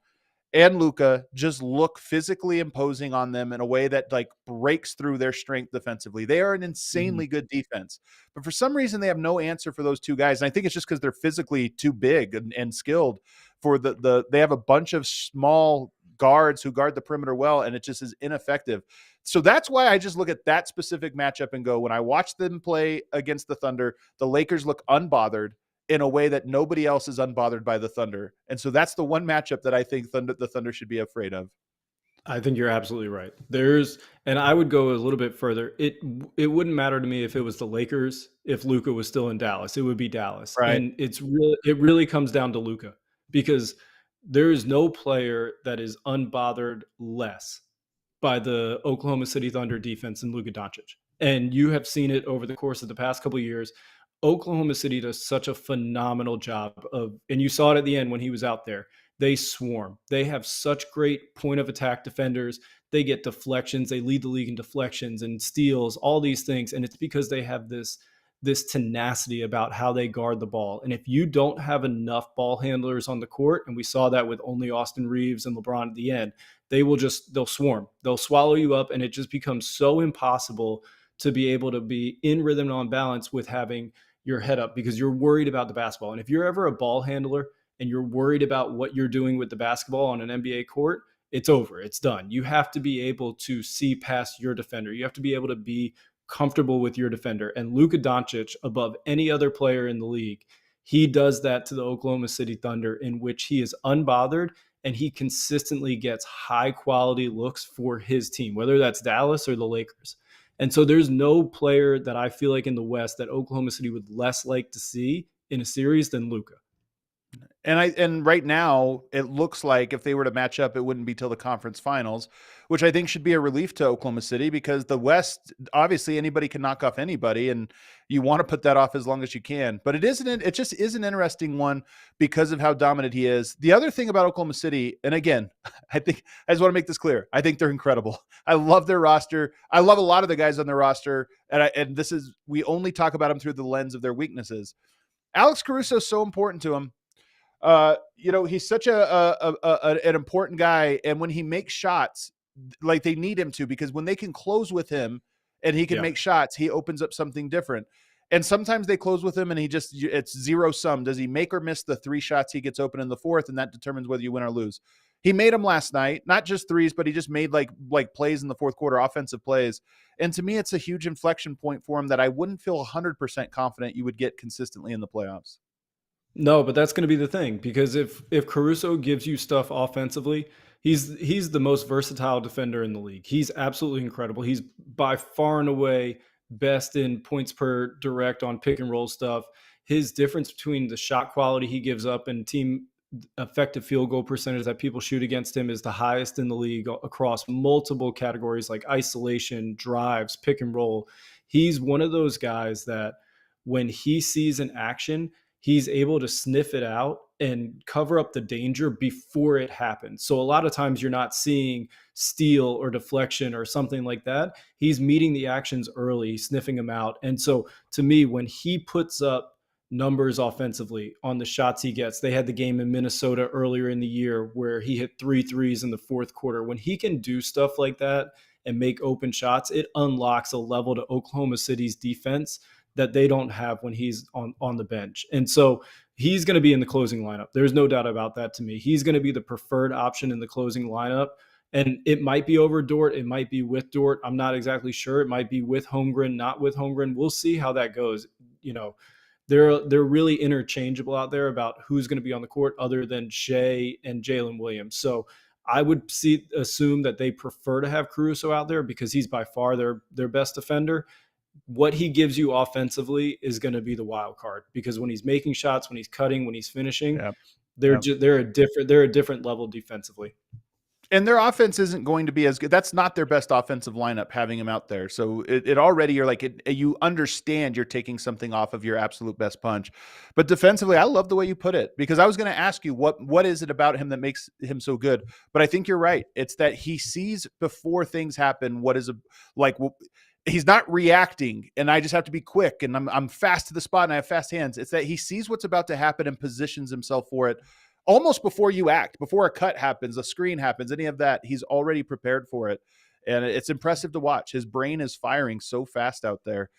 and Luka just look physically imposing on them in a way that like breaks through their strength defensively. They are an insanely good defense, but for some reason they have no answer for those 2 guys. And I think it's just because they're physically too big and skilled for they have a bunch of small guards who guard the perimeter well, and it just is ineffective. So that's why I just look at that specific matchup and go, when I watch them play against the Thunder, the Lakers look unbothered in a way that nobody else is unbothered by the Thunder. And so that's the one matchup that I think the Thunder should be afraid of. I think you're absolutely right. And I would go a little bit further. It wouldn't matter to me if it was the Lakers, if Luka was still in Dallas. It would be Dallas. Right. And it really comes down to Luka, because there is no player that is unbothered less by the Oklahoma City Thunder defense than Luka Doncic. And you have seen it over the course of the past couple of years. Oklahoma City does such a phenomenal job and you saw it at the end when he was out there. They swarm. They have such great point of attack defenders. They get deflections. They lead the league in deflections and steals, all these things. And it's because they have this tenacity about how they guard the ball. And if you don't have enough ball handlers on the court, and we saw that with only Austin Reeves and LeBron at the end, they'll swarm. They'll swallow you up, and it just becomes so impossible to be able to be in rhythm and on balance with having your head up because you're worried about the basketball. And if you're ever a ball handler and you're worried about what you're doing with the basketball on an NBA court, it's over. It's done. You have to be able to see past your defender. You have to be able to be comfortable with your defender. And Luka Doncic, above any other player in the league, he does that to the Oklahoma City Thunder, in which he is unbothered and he consistently gets high quality looks for his team, whether that's Dallas or the Lakers. And so there's no player that I feel like in the West that Oklahoma City would less like to see in a series than Luka. And right now it looks like if they were to match up, it wouldn't be till the conference finals, which I think should be a relief to Oklahoma City because the West, obviously anybody can knock off anybody and you want to put that off as long as you can, but it just is an interesting one because of how dominant he is. The other thing about Oklahoma City, and again, I just want to make this clear. I think they're incredible. I love their roster. I love a lot of the guys on their roster. And we only talk about them through the lens of their weaknesses. Alex Caruso is so important to him. He's such an important guy. And when he makes shots, like they need him to, because when they can close with him and he can make shots, he opens up something different. And sometimes they close with him and it's zero sum. Does he make or miss the 3 shots he gets open in the fourth? And that determines whether you win or lose. He made them last night, not just threes, but he just made like plays in the fourth quarter, offensive plays. And to me, it's a huge inflection point for him that I wouldn't feel 100% confident you would get consistently in the playoffs. No, but that's going to be the thing because if Caruso gives you stuff offensively, he's the most versatile defender in the league. He's absolutely incredible. He's by far and away best in points per direct on pick and roll stuff. His difference between the shot quality he gives up and team effective field goal percentage that people shoot against him is the highest in the league across multiple categories like isolation, drives, pick and roll. He's one of those guys that when he sees an action, he's able to sniff it out and cover up the danger before it happens. So a lot of times you're not seeing steal or deflection or something like that. He's meeting the actions early, sniffing them out. And so to me, when he puts up numbers offensively on the shots he gets, they had the game in Minnesota earlier in the year where he hit 3 threes in the fourth quarter. When he can do stuff like that and make open shots, it unlocks a level to Oklahoma City's defense that they don't have when he's on the bench. And so he's going to be in the closing lineup. There's no doubt about that to me. He's going to be the preferred option in the closing lineup. And it might be over Dort. It might be with Dort. I'm not exactly sure. It might be with Holmgren, not with Holmgren. We'll see how that goes. They're really interchangeable out there about who's going to be on the court other than Shea and Jalen Williams. So I would assume that they prefer to have Caruso out there because he's by far their best defender. What he gives you offensively is going to be the wild card because when he's making shots, when he's cutting, when he's finishing, they're a different level defensively. And their offense isn't going to be as good. That's not their best offensive lineup, having him out there. So it already, you're like, you understand you're taking something off of your absolute best punch. But defensively, I love the way you put it because I was going to ask you what is it about him that makes him so good? But I think you're right. It's that he sees before things happen he's not reacting and I just have to be quick and I'm fast to the spot and I have fast hands. It's that he sees what's about to happen and positions himself for it almost before you act, before a cut happens, a screen happens, any of that. He's already prepared for it. And it's impressive to watch. His brain is firing so fast out there.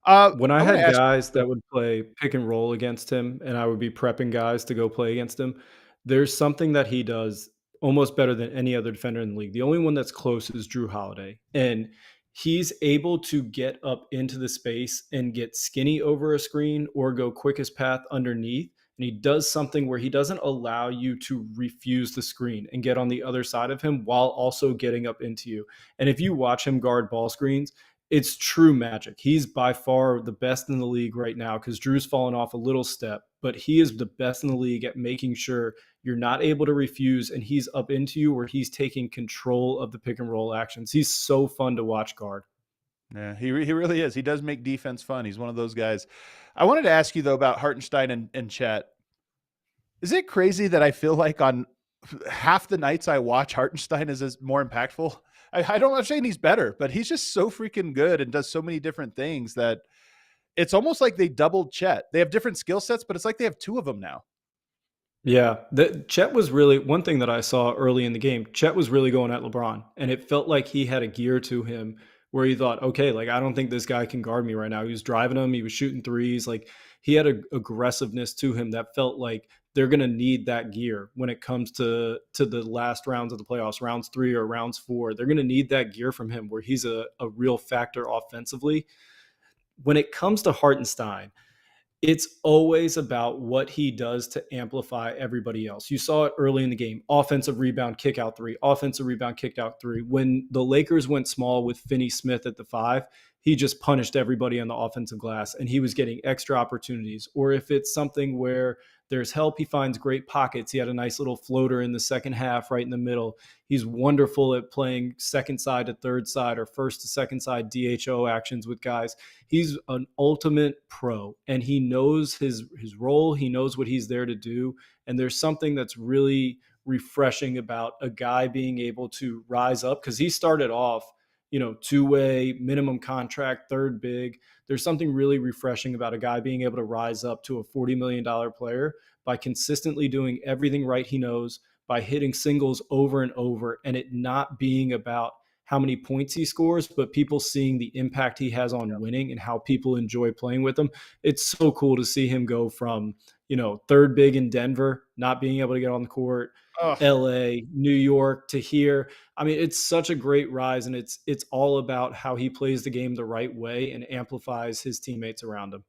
When I had guys that would play pick and roll against him and I would be prepping guys to go play against him, there's something that he does almost better than any other defender in the league. The only one that's close is Jrue Holiday. And he's able to get up into the space and get skinny over a screen or go quickest path underneath. And he does something where he doesn't allow you to refuse the screen and get on the other side of him while also getting up into you. And if you watch him guard ball screens, it's true magic. He's by far the best in the league right now because Drew's fallen off a little step, but he is the best in the league at making sure you're not able to refuse and he's up into you where he's taking control of the pick and roll actions. He's so fun to watch guard. Yeah, he really is. He does make defense fun. He's one of those guys. I wanted to ask you, though, about Hartenstein and Chet. Is it crazy that I feel like on half the nights I watch, Hartenstein is more impactful? I don't, I'm saying he's better, but he's just so freaking good and does so many different things that it's almost like they doubled Chet. They have different skill sets, but it's like they have 2 of them now. Yeah, Chet was really one thing that I saw early in the game. Chet was really going at LeBron, and it felt like he had a gear to him where he thought, okay, like I don't think this guy can guard me right now. He was driving him, he was shooting threes, like he had a aggressiveness to him that felt like they're going to need that gear when it comes to the last rounds of the playoffs, rounds 3 or rounds 4. They're going to need that gear from him where he's a real factor offensively. When it comes to Hartenstein, it's always about what he does to amplify everybody else. You saw it early in the game. Offensive rebound, kick out three. Offensive rebound, kicked out three. When the Lakers went small with Finney Smith at the 5, he just punished everybody on the offensive glass and he was getting extra opportunities. Or if it's something where there's help, he finds great pockets. He had a nice little floater in the second half right in the middle. He's wonderful at playing second side to third side or first to second side DHO actions with guys. He's an ultimate pro and he knows his role. He knows what he's there to do. And there's something that's really refreshing about a guy being able to rise up because he started off, two-way minimum contract, third big. There's something really refreshing about a guy being able to rise up to a $40 million player by consistently doing everything right he knows, by hitting singles over and over, and it not being about how many points he scores, but people seeing the impact he has on winning and how people enjoy playing with him. It's so cool to see him go from, third big in Denver, not being able to get on the court, LA, New York to here. I mean, it's such a great rise, and it's all about how he plays the game the right way and amplifies his teammates around him.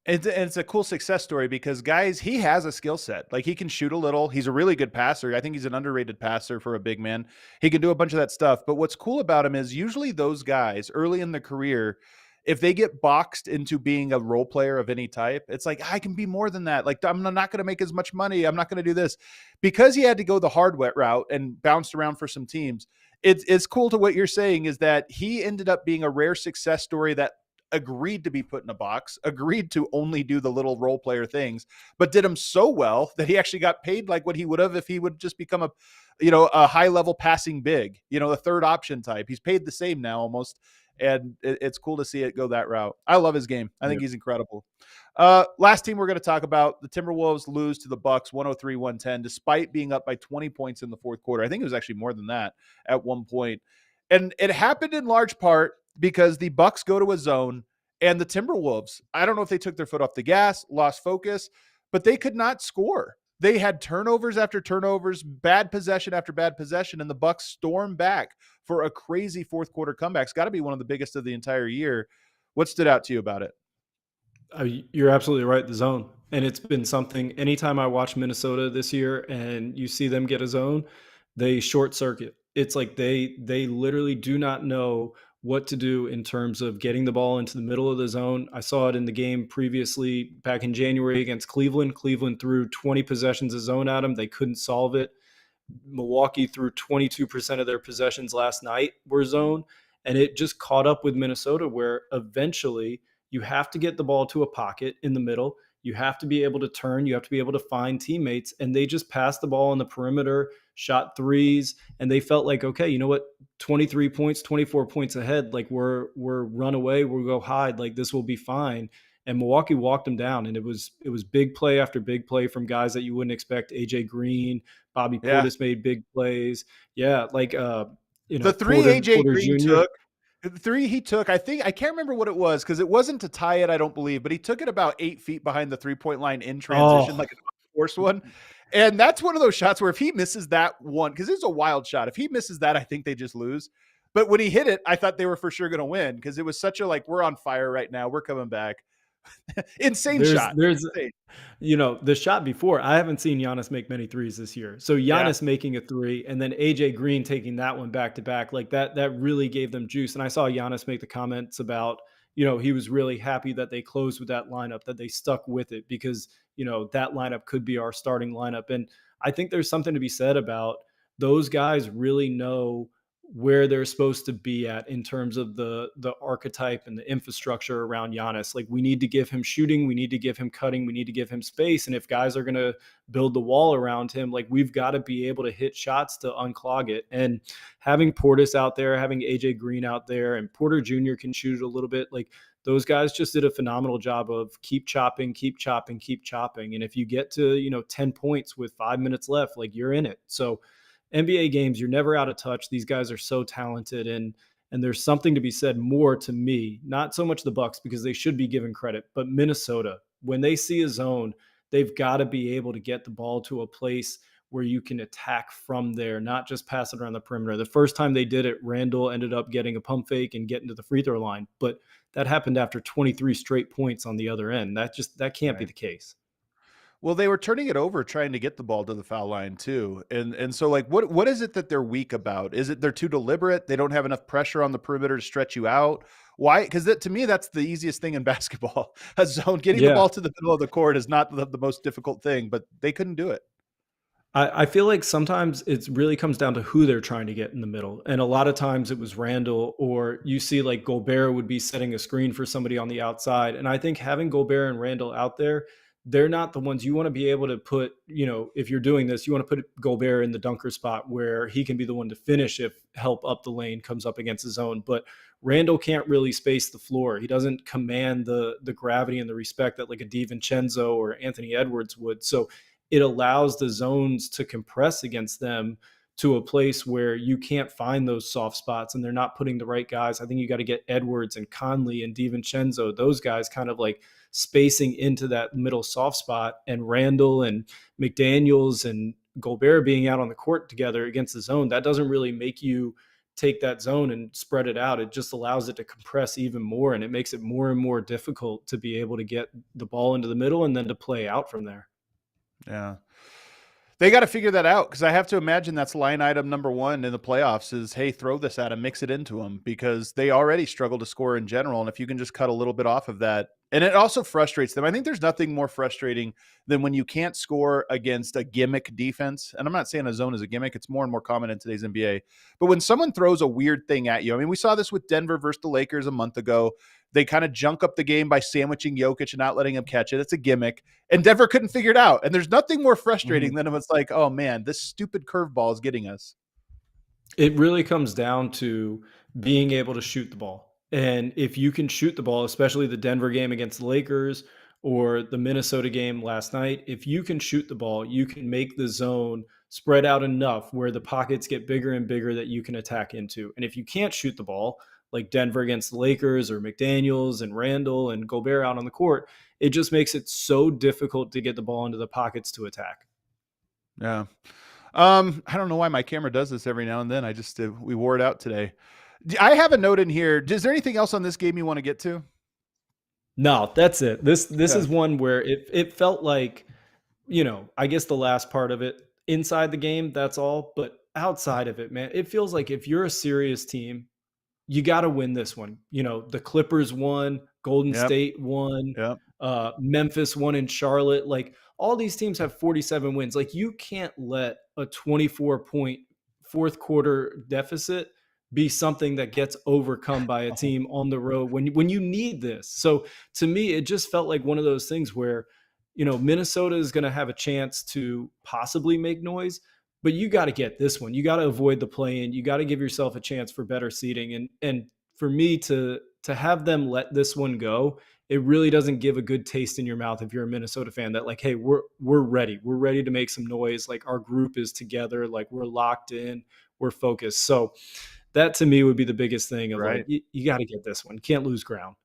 It's a cool success story because, guys, he has a skill set. Like, he can shoot a little. He's a really good passer. I think he's an underrated passer for a big man. He can do a bunch of that stuff. But what's cool about him is usually those guys early in the career, if they get boxed into being a role player of any type, it's like, I can be more than that. Like, I'm not going to make as much money. I'm not going to do this. Because he had to go the hard wet route and bounced around for some teams. It's cool to what you're saying is that he ended up being a rare success story that agreed to be put in a box, agreed to only do the little role player things, but did them so well that he actually got paid like what he would have if he would just become a high level passing big, a third option type. He's paid the same now almost. And it's cool to see it go that route. I love his game. I think he's incredible. Last team we're going to talk about, the Timberwolves lose to the Bucks 103-110, despite being up by 20 points in the fourth quarter. I think it was actually more than that at one point. And it happened in large part because the Bucks go to a zone and the Timberwolves, I don't know if they took their foot off the gas, lost focus, but they could not score. They had turnovers after turnovers, bad possession after bad possession, and the Bucks stormed back for a crazy fourth quarter comeback. It's got to be one of the biggest of the entire year. What stood out to you about it? You're absolutely right, the zone. And it's been something, anytime I watch Minnesota this year and you see them get a zone, they short circuit. It's like they literally do not know what to do in terms of getting the ball into the middle of the zone. I saw it in the game previously back in January against Cleveland. Cleveland threw 20 possessions of zone at them. They couldn't solve it. Milwaukee threw 22% of their possessions last night were zone. And it just caught up with Minnesota where eventually you have to get the ball to a pocket in the middle. You have to be able to turn. You have to be able to find teammates. And they just passed the ball on the perimeter, shot threes, and they felt like, okay, you know what? 23 points, 24 points ahead. Like we're run away. We'll go hide. Like this will be fine. And Milwaukee walked them down. And it was big play after big play from guys that you wouldn't expect. AJ Green, Bobby Portis made big plays. Yeah. Like, the three AJ Green took, the three he took, I can't remember what it was because it wasn't to tie it, I don't believe, but he took it about 8 feet behind the 3-point line in transition, like an unforced one. And that's one of those shots where if he misses that one, because it's a wild shot, if he misses that, I think they just lose. But when he hit it, I thought they were for sure going to win because it was such a we're on fire right now. We're coming back. Insane shot. There's the shot before, I haven't seen Giannis make many threes this year. So Giannis making a three and then AJ Green taking that one back to back, like that really gave them juice. And I saw Giannis make the comments about, he was really happy that they closed with that lineup, that they stuck with it because, that lineup could be our starting lineup. And I think there's something to be said about those guys really know where they're supposed to be at in terms of the archetype and the infrastructure around Giannis. Like we need to give him shooting, we need to give him cutting, we need to give him space. And if guys are going to build the wall around him, like we've got to be able to hit shots to unclog it. And having Portis out there, having AJ Green out there, and Porter Jr. can shoot a little bit. Like those guys just did a phenomenal job of keep chopping, keep chopping, keep chopping. And if you get to, 10 points with 5 minutes left, like you're in it. So NBA games, you're never out of touch. These guys are so talented. And And there's something to be said more to me, not so much the Bucks because they should be given credit, but Minnesota. When they see a zone, they've got to be able to get the ball to a place where you can attack from there, not just pass it around the perimeter. The first time they did it, Randall ended up getting a pump fake and getting to the free throw line, but that happened after 23 straight points on the other end. That can't be Right. the case. Well, they were turning it over trying to get the ball to the foul line too. And so like what is it that they're weak about? Is it they're too deliberate? They don't have enough pressure on the perimeter to stretch you out? Why? Because that to me, that's the easiest thing in basketball. A zone, getting the Yeah. ball to the middle of the court is not the most difficult thing, but they couldn't do it. I feel like sometimes it really comes down to who they're trying to get in the middle. And a lot of times it was Randall, or you see like Gobert would be setting a screen for somebody on the outside. And I think having Gobert and Randall out there, they're not the ones you want to be able to put, if you're doing this, you want to put Gobert in the dunker spot where he can be the one to finish if help up the lane comes up against his own. But Randall can't really space the floor. He doesn't command the gravity and the respect that like a DiVincenzo or Anthony Edwards would. So it allows the zones to compress against them to a place where you can't find those soft spots and they're not putting the right guys. I think you got to get Edwards and Conley and DiVincenzo, those guys kind of like spacing into that middle soft spot, and Randall and McDaniels and Gobert being out on the court together against the zone. That doesn't really make you take that zone and spread it out. It just allows it to compress even more, and it makes it more and more difficult to be able to get the ball into the middle and then to play out from there. Yeah. They got to figure that out, because I have to imagine that's line item number one in the playoffs is, hey, throw this at them, mix it into them, because they already struggle to score in general. And if you can just cut a little bit off of that, and it also frustrates them. I think there's nothing more frustrating than when you can't score against a gimmick defense. And I'm not saying a zone is a gimmick. It's more and more common in today's NBA. But when someone throws a weird thing at you, I mean, we saw this with Denver versus the Lakers a month ago. They kind of junk up the game by sandwiching Jokic and not letting him catch it. It's a gimmick. And Denver couldn't figure it out. And there's nothing more frustrating than if it's like, oh man, this stupid curveball is getting us. It really comes down to being able to shoot the ball. And if you can shoot the ball, especially the Denver game against the Lakers or the Minnesota game last night, if you can shoot the ball, you can make the zone spread out enough where the pockets get bigger and bigger that you can attack into. And if you can't shoot the ball, like Denver against the Lakers or McDaniels and Randall and Gobert out on the court, it just makes it so difficult to get the ball into the pockets to attack. Yeah. I don't know why my camera does this every now and then. I just, we wore it out today. I have a note in here. Is there anything else on this game you want to get to? No, that's it. This Yeah. is one where it felt like, I guess the last part of it inside the game, that's all. But outside of it, man, it feels like if you're a serious team, you got to win this one. The Clippers won, Golden Yep. State won, Yep. Memphis won in Charlotte. Like all these teams have 47 wins. Like you can't let a 24-point fourth quarter deficit be something that gets overcome by a team on the road when you need this. So to me, it just felt like one of those things where, Minnesota is going to have a chance to possibly make noise, but you got to get this one. You got to avoid the play-in. You got to give yourself a chance for better seeding. And for me to have them let this one go, it really doesn't give a good taste in your mouth if you're a Minnesota fan that like, hey, we're ready. We're ready to make some noise. Like our group is together. Like we're locked in. We're focused. So that to me would be the biggest thing of Right. like, you got to get this one. You can't lose ground.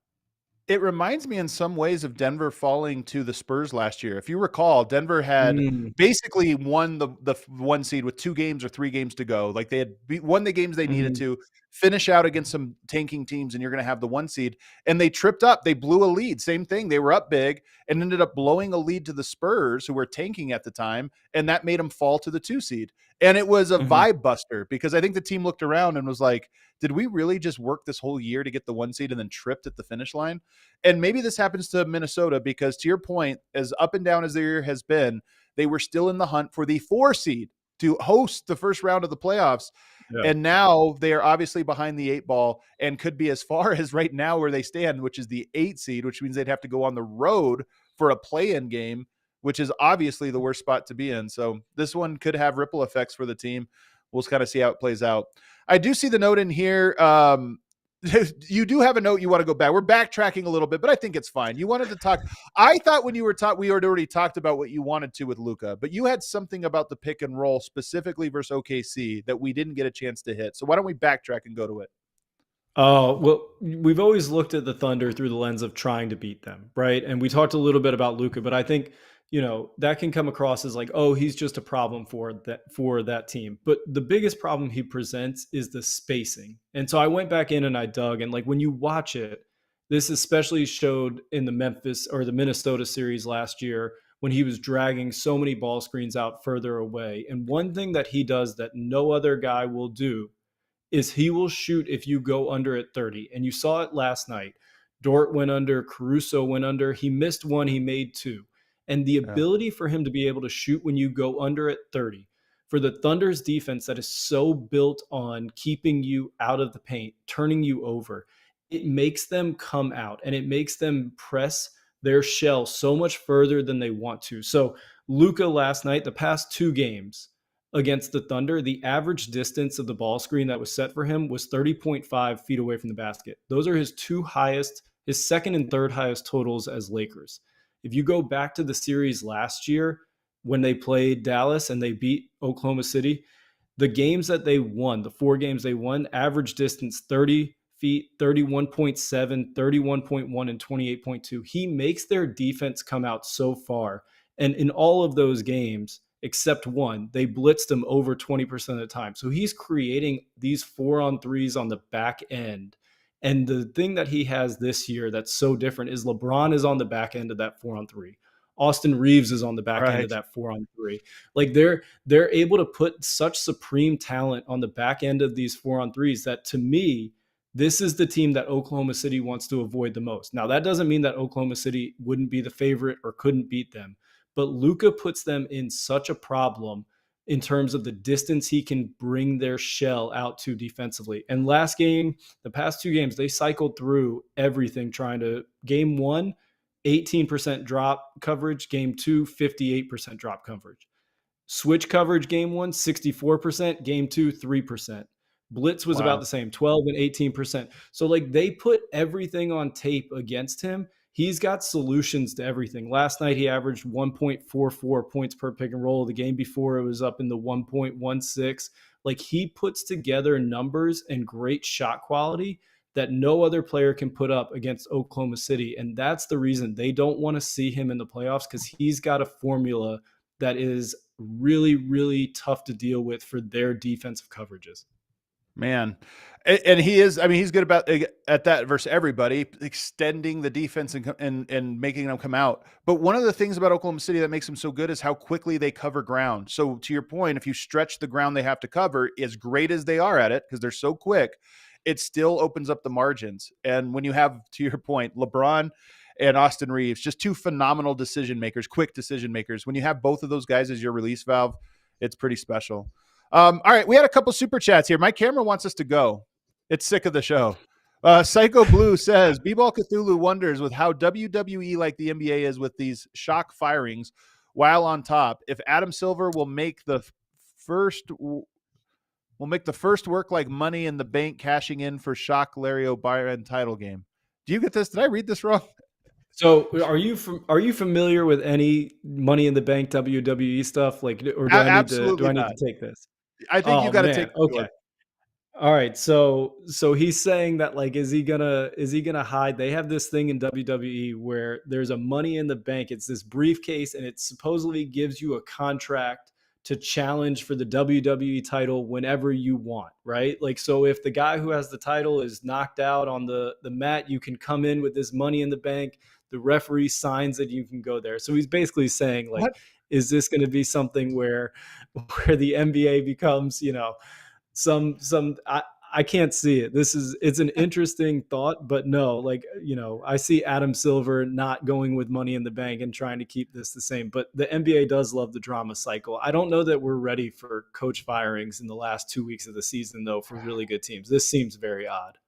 It reminds me in some ways of Denver falling to the Spurs last year. If you recall, Denver had Mm, basically won the one seed with 2 games or 3 games to go. Like they had won the games they needed mhm, to finish out against some tanking teams, and you're going to have the 1 seed. And they tripped up. They blew a lead. Same thing. They were up big and ended up blowing a lead to the Spurs, who were tanking at the time, and that made them fall to the 2 seed. And it was a mhm. vibe buster, because I think the team looked around and was like, did we really just work this whole year to get the 1 seed and then tripped at the finish line? And maybe this happens to Minnesota, because to your point, as up and down as their year has been, they were still in the hunt for the 4 seed to host the first round of the playoffs. Yeah. And now they are obviously behind the 8 ball and could be as far as right now where they stand, which is the 8 seed, which means they'd have to go on the road for a play-in game, which is obviously the worst spot to be in. So this one could have ripple effects for the team. We'll just kind of see how it plays out. I do see the note in here. You do have a note you want to go back. We're backtracking a little bit, but I think it's fine. You wanted to talk. I thought when you were taught, we had already talked about what you wanted to with Luka, but you had something about the pick and roll specifically versus OKC that we didn't get a chance to hit. So why don't we backtrack and go to it? Oh, well, we've always looked at the Thunder through the lens of trying to beat them, right? And we talked a little bit about Luka, but I think, that can come across as like, oh, he's just a problem for that team. But the biggest problem he presents is the spacing. And so I went back in and I dug, and like when you watch it, this especially showed in the Memphis or the Minnesota series last year when he was dragging so many ball screens out further away. And one thing that he does that no other guy will do is he will shoot if you go under at 30. And you saw it last night. Dort went under, Caruso went under. He missed one, he made two. And the Yeah. ability for him to be able to shoot when you go under at 30, for the Thunder's defense that is so built on keeping you out of the paint, turning you over, it makes them come out and it makes them press their shell so much further than they want to. So Luka last night, the past two games, against the Thunder, the average distance of the ball screen that was set for him was 30.5 feet away from the basket. Those are his two highest, his second and third highest totals as Lakers. If you go back to the series last year when they played Dallas and they beat Oklahoma City, the games that they won, the four games they won, average distance 30 feet, 31.7, 31.1, and 28.2. He makes their defense come out so far. And in all of those games, except one, they blitzed him over 20% of the time. So he's creating these 4-on-3s on the back end. And the thing that he has this year that's so different is LeBron is on the back end of that 4-on-3. Austin Reeves is on the back end of Right. that 4-on-3. Like they're able to put such supreme talent on the back end of these 4-on-3s that, to me, this is the team that Oklahoma City wants to avoid the most. Now, that doesn't mean that Oklahoma City wouldn't be the favorite or couldn't beat them, but Luka puts them in such a problem in terms of the distance he can bring their shell out to defensively. And last game, the past two games, they cycled through everything trying to, game one, 18% drop coverage, game two, 58% drop coverage. Switch coverage game one, 64%, game two, 3%. Blitz was about Wow. the same, 12 and 18%. So like they put everything on tape against him. He's got solutions to everything. Last night he averaged 1.44 points per pick and roll. The game before it was up in the 1.16. Like he puts together numbers and great shot quality that no other player can put up against Oklahoma City. And that's the reason they don't want to see him in the playoffs, because he's got a formula that is really, really tough to deal with for their defensive coverages. Man. And he is, I mean, he's good about at that versus everybody, extending the defense and making them come out. But one of the things about Oklahoma City that makes them so good is how quickly they cover ground. So to your point, if you stretch the ground they have to cover, as great as they are at it, because they're so quick, it still opens up the margins. And when you have, to your point, LeBron and Austin Reeves, just two phenomenal decision makers, quick decision makers. When you have both of those guys as your release valve, it's pretty special. All right, we had a couple super chats here. My camera wants us to go. It's sick of the show. Psycho Blue says, B-Ball Cthulhu wonders with how WWE like the NBA is with these shock firings while on top, if Adam Silver will make the first work like Money in the Bank cashing in for Shock Larry O'Brien title game. Do you get this? Did I read this wrong? So are you familiar with any Money in the Bank WWE stuff? Like, or do Absolutely I need not. to take this? I think you Oh got to take man. the Okay. sword. All right, so he's saying that, like, is he gonna hide? They have this thing in WWE where there's a Money in the Bank. It's this briefcase, and it supposedly gives you a contract to challenge for the WWE title whenever you want, right? Like, so if the guy who has the title is knocked out on the mat, you can come in with this Money in the Bank. The referee signs it, you can go there. So he's basically saying, like, What? is this going to be something where the NBA becomes, some I can't see it. It's an interesting thought, but no, like, I see Adam Silver not going with Money in the Bank and trying to keep this the same, but the NBA does love the drama cycle. I don't know that we're ready for coach firings in the last 2 weeks of the season though, for really good teams. This seems very odd.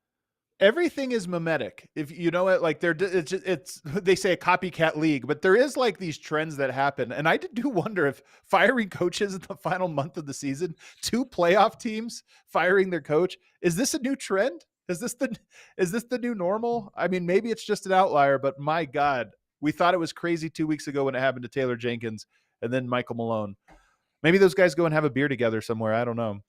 Everything is mimetic. If you know it, like it's they say a copycat league, but there is like these trends that happen. And I do wonder if firing coaches in the final month of the season, two playoff teams firing their coach, is this a new trend? Is this the new normal? I mean, maybe it's just an outlier, but my God, we thought it was crazy 2 weeks ago when it happened to Taylor Jenkins and then Michael Malone. Maybe those guys go and have a beer together somewhere. I don't know.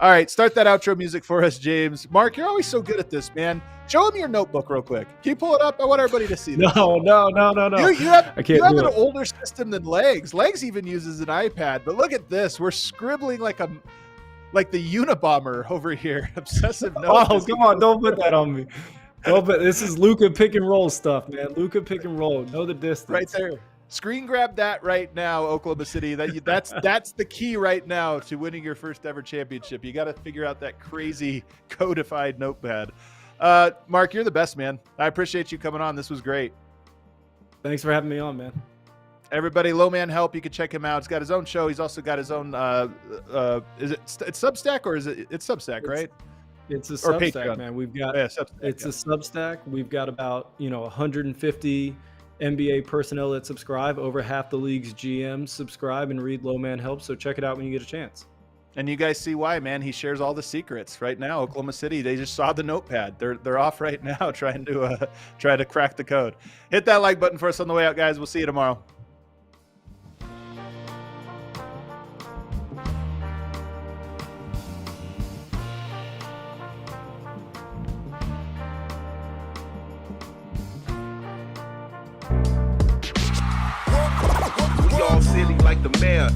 All right, start that outro music for us, James. Mark, you're always so good at this, man. Show him your notebook real quick. Can you pull it up? I want everybody to see this. No. You have, I can't you have do an it. older system than Legs. Legs even uses an iPad, but look at this. We're scribbling like the Unabomber over here. Obsessive notes. Oh, come on. Don't put that on me. This is Luka pick and roll stuff, man. Luka pick and roll. Know the distance. Right there. Screen grab that right now, Oklahoma City. That's the key right now to winning your first ever championship. You got to figure out that crazy codified notepad. Mark, you're the best, man. I appreciate you coming on. This was great. Thanks for having me on, man. Everybody, Low Man Help. You can check him out. He's got his own show. He's also got his own. It's Substack or it's Substack, right? It's a Or Substack, Patreon. man. We've got Substack, it's a Substack. We've got about 150 NBA personnel that subscribe. Over half the league's GMs subscribe and read Low Man Help. So check it out when you get a chance. And you guys see why, man. He shares all the secrets right now. Oklahoma City, they just saw the notepad. They're off right now trying to crack the code. Hit that like button for us on the way out, guys. We'll see you tomorrow. We all silly like the mayor.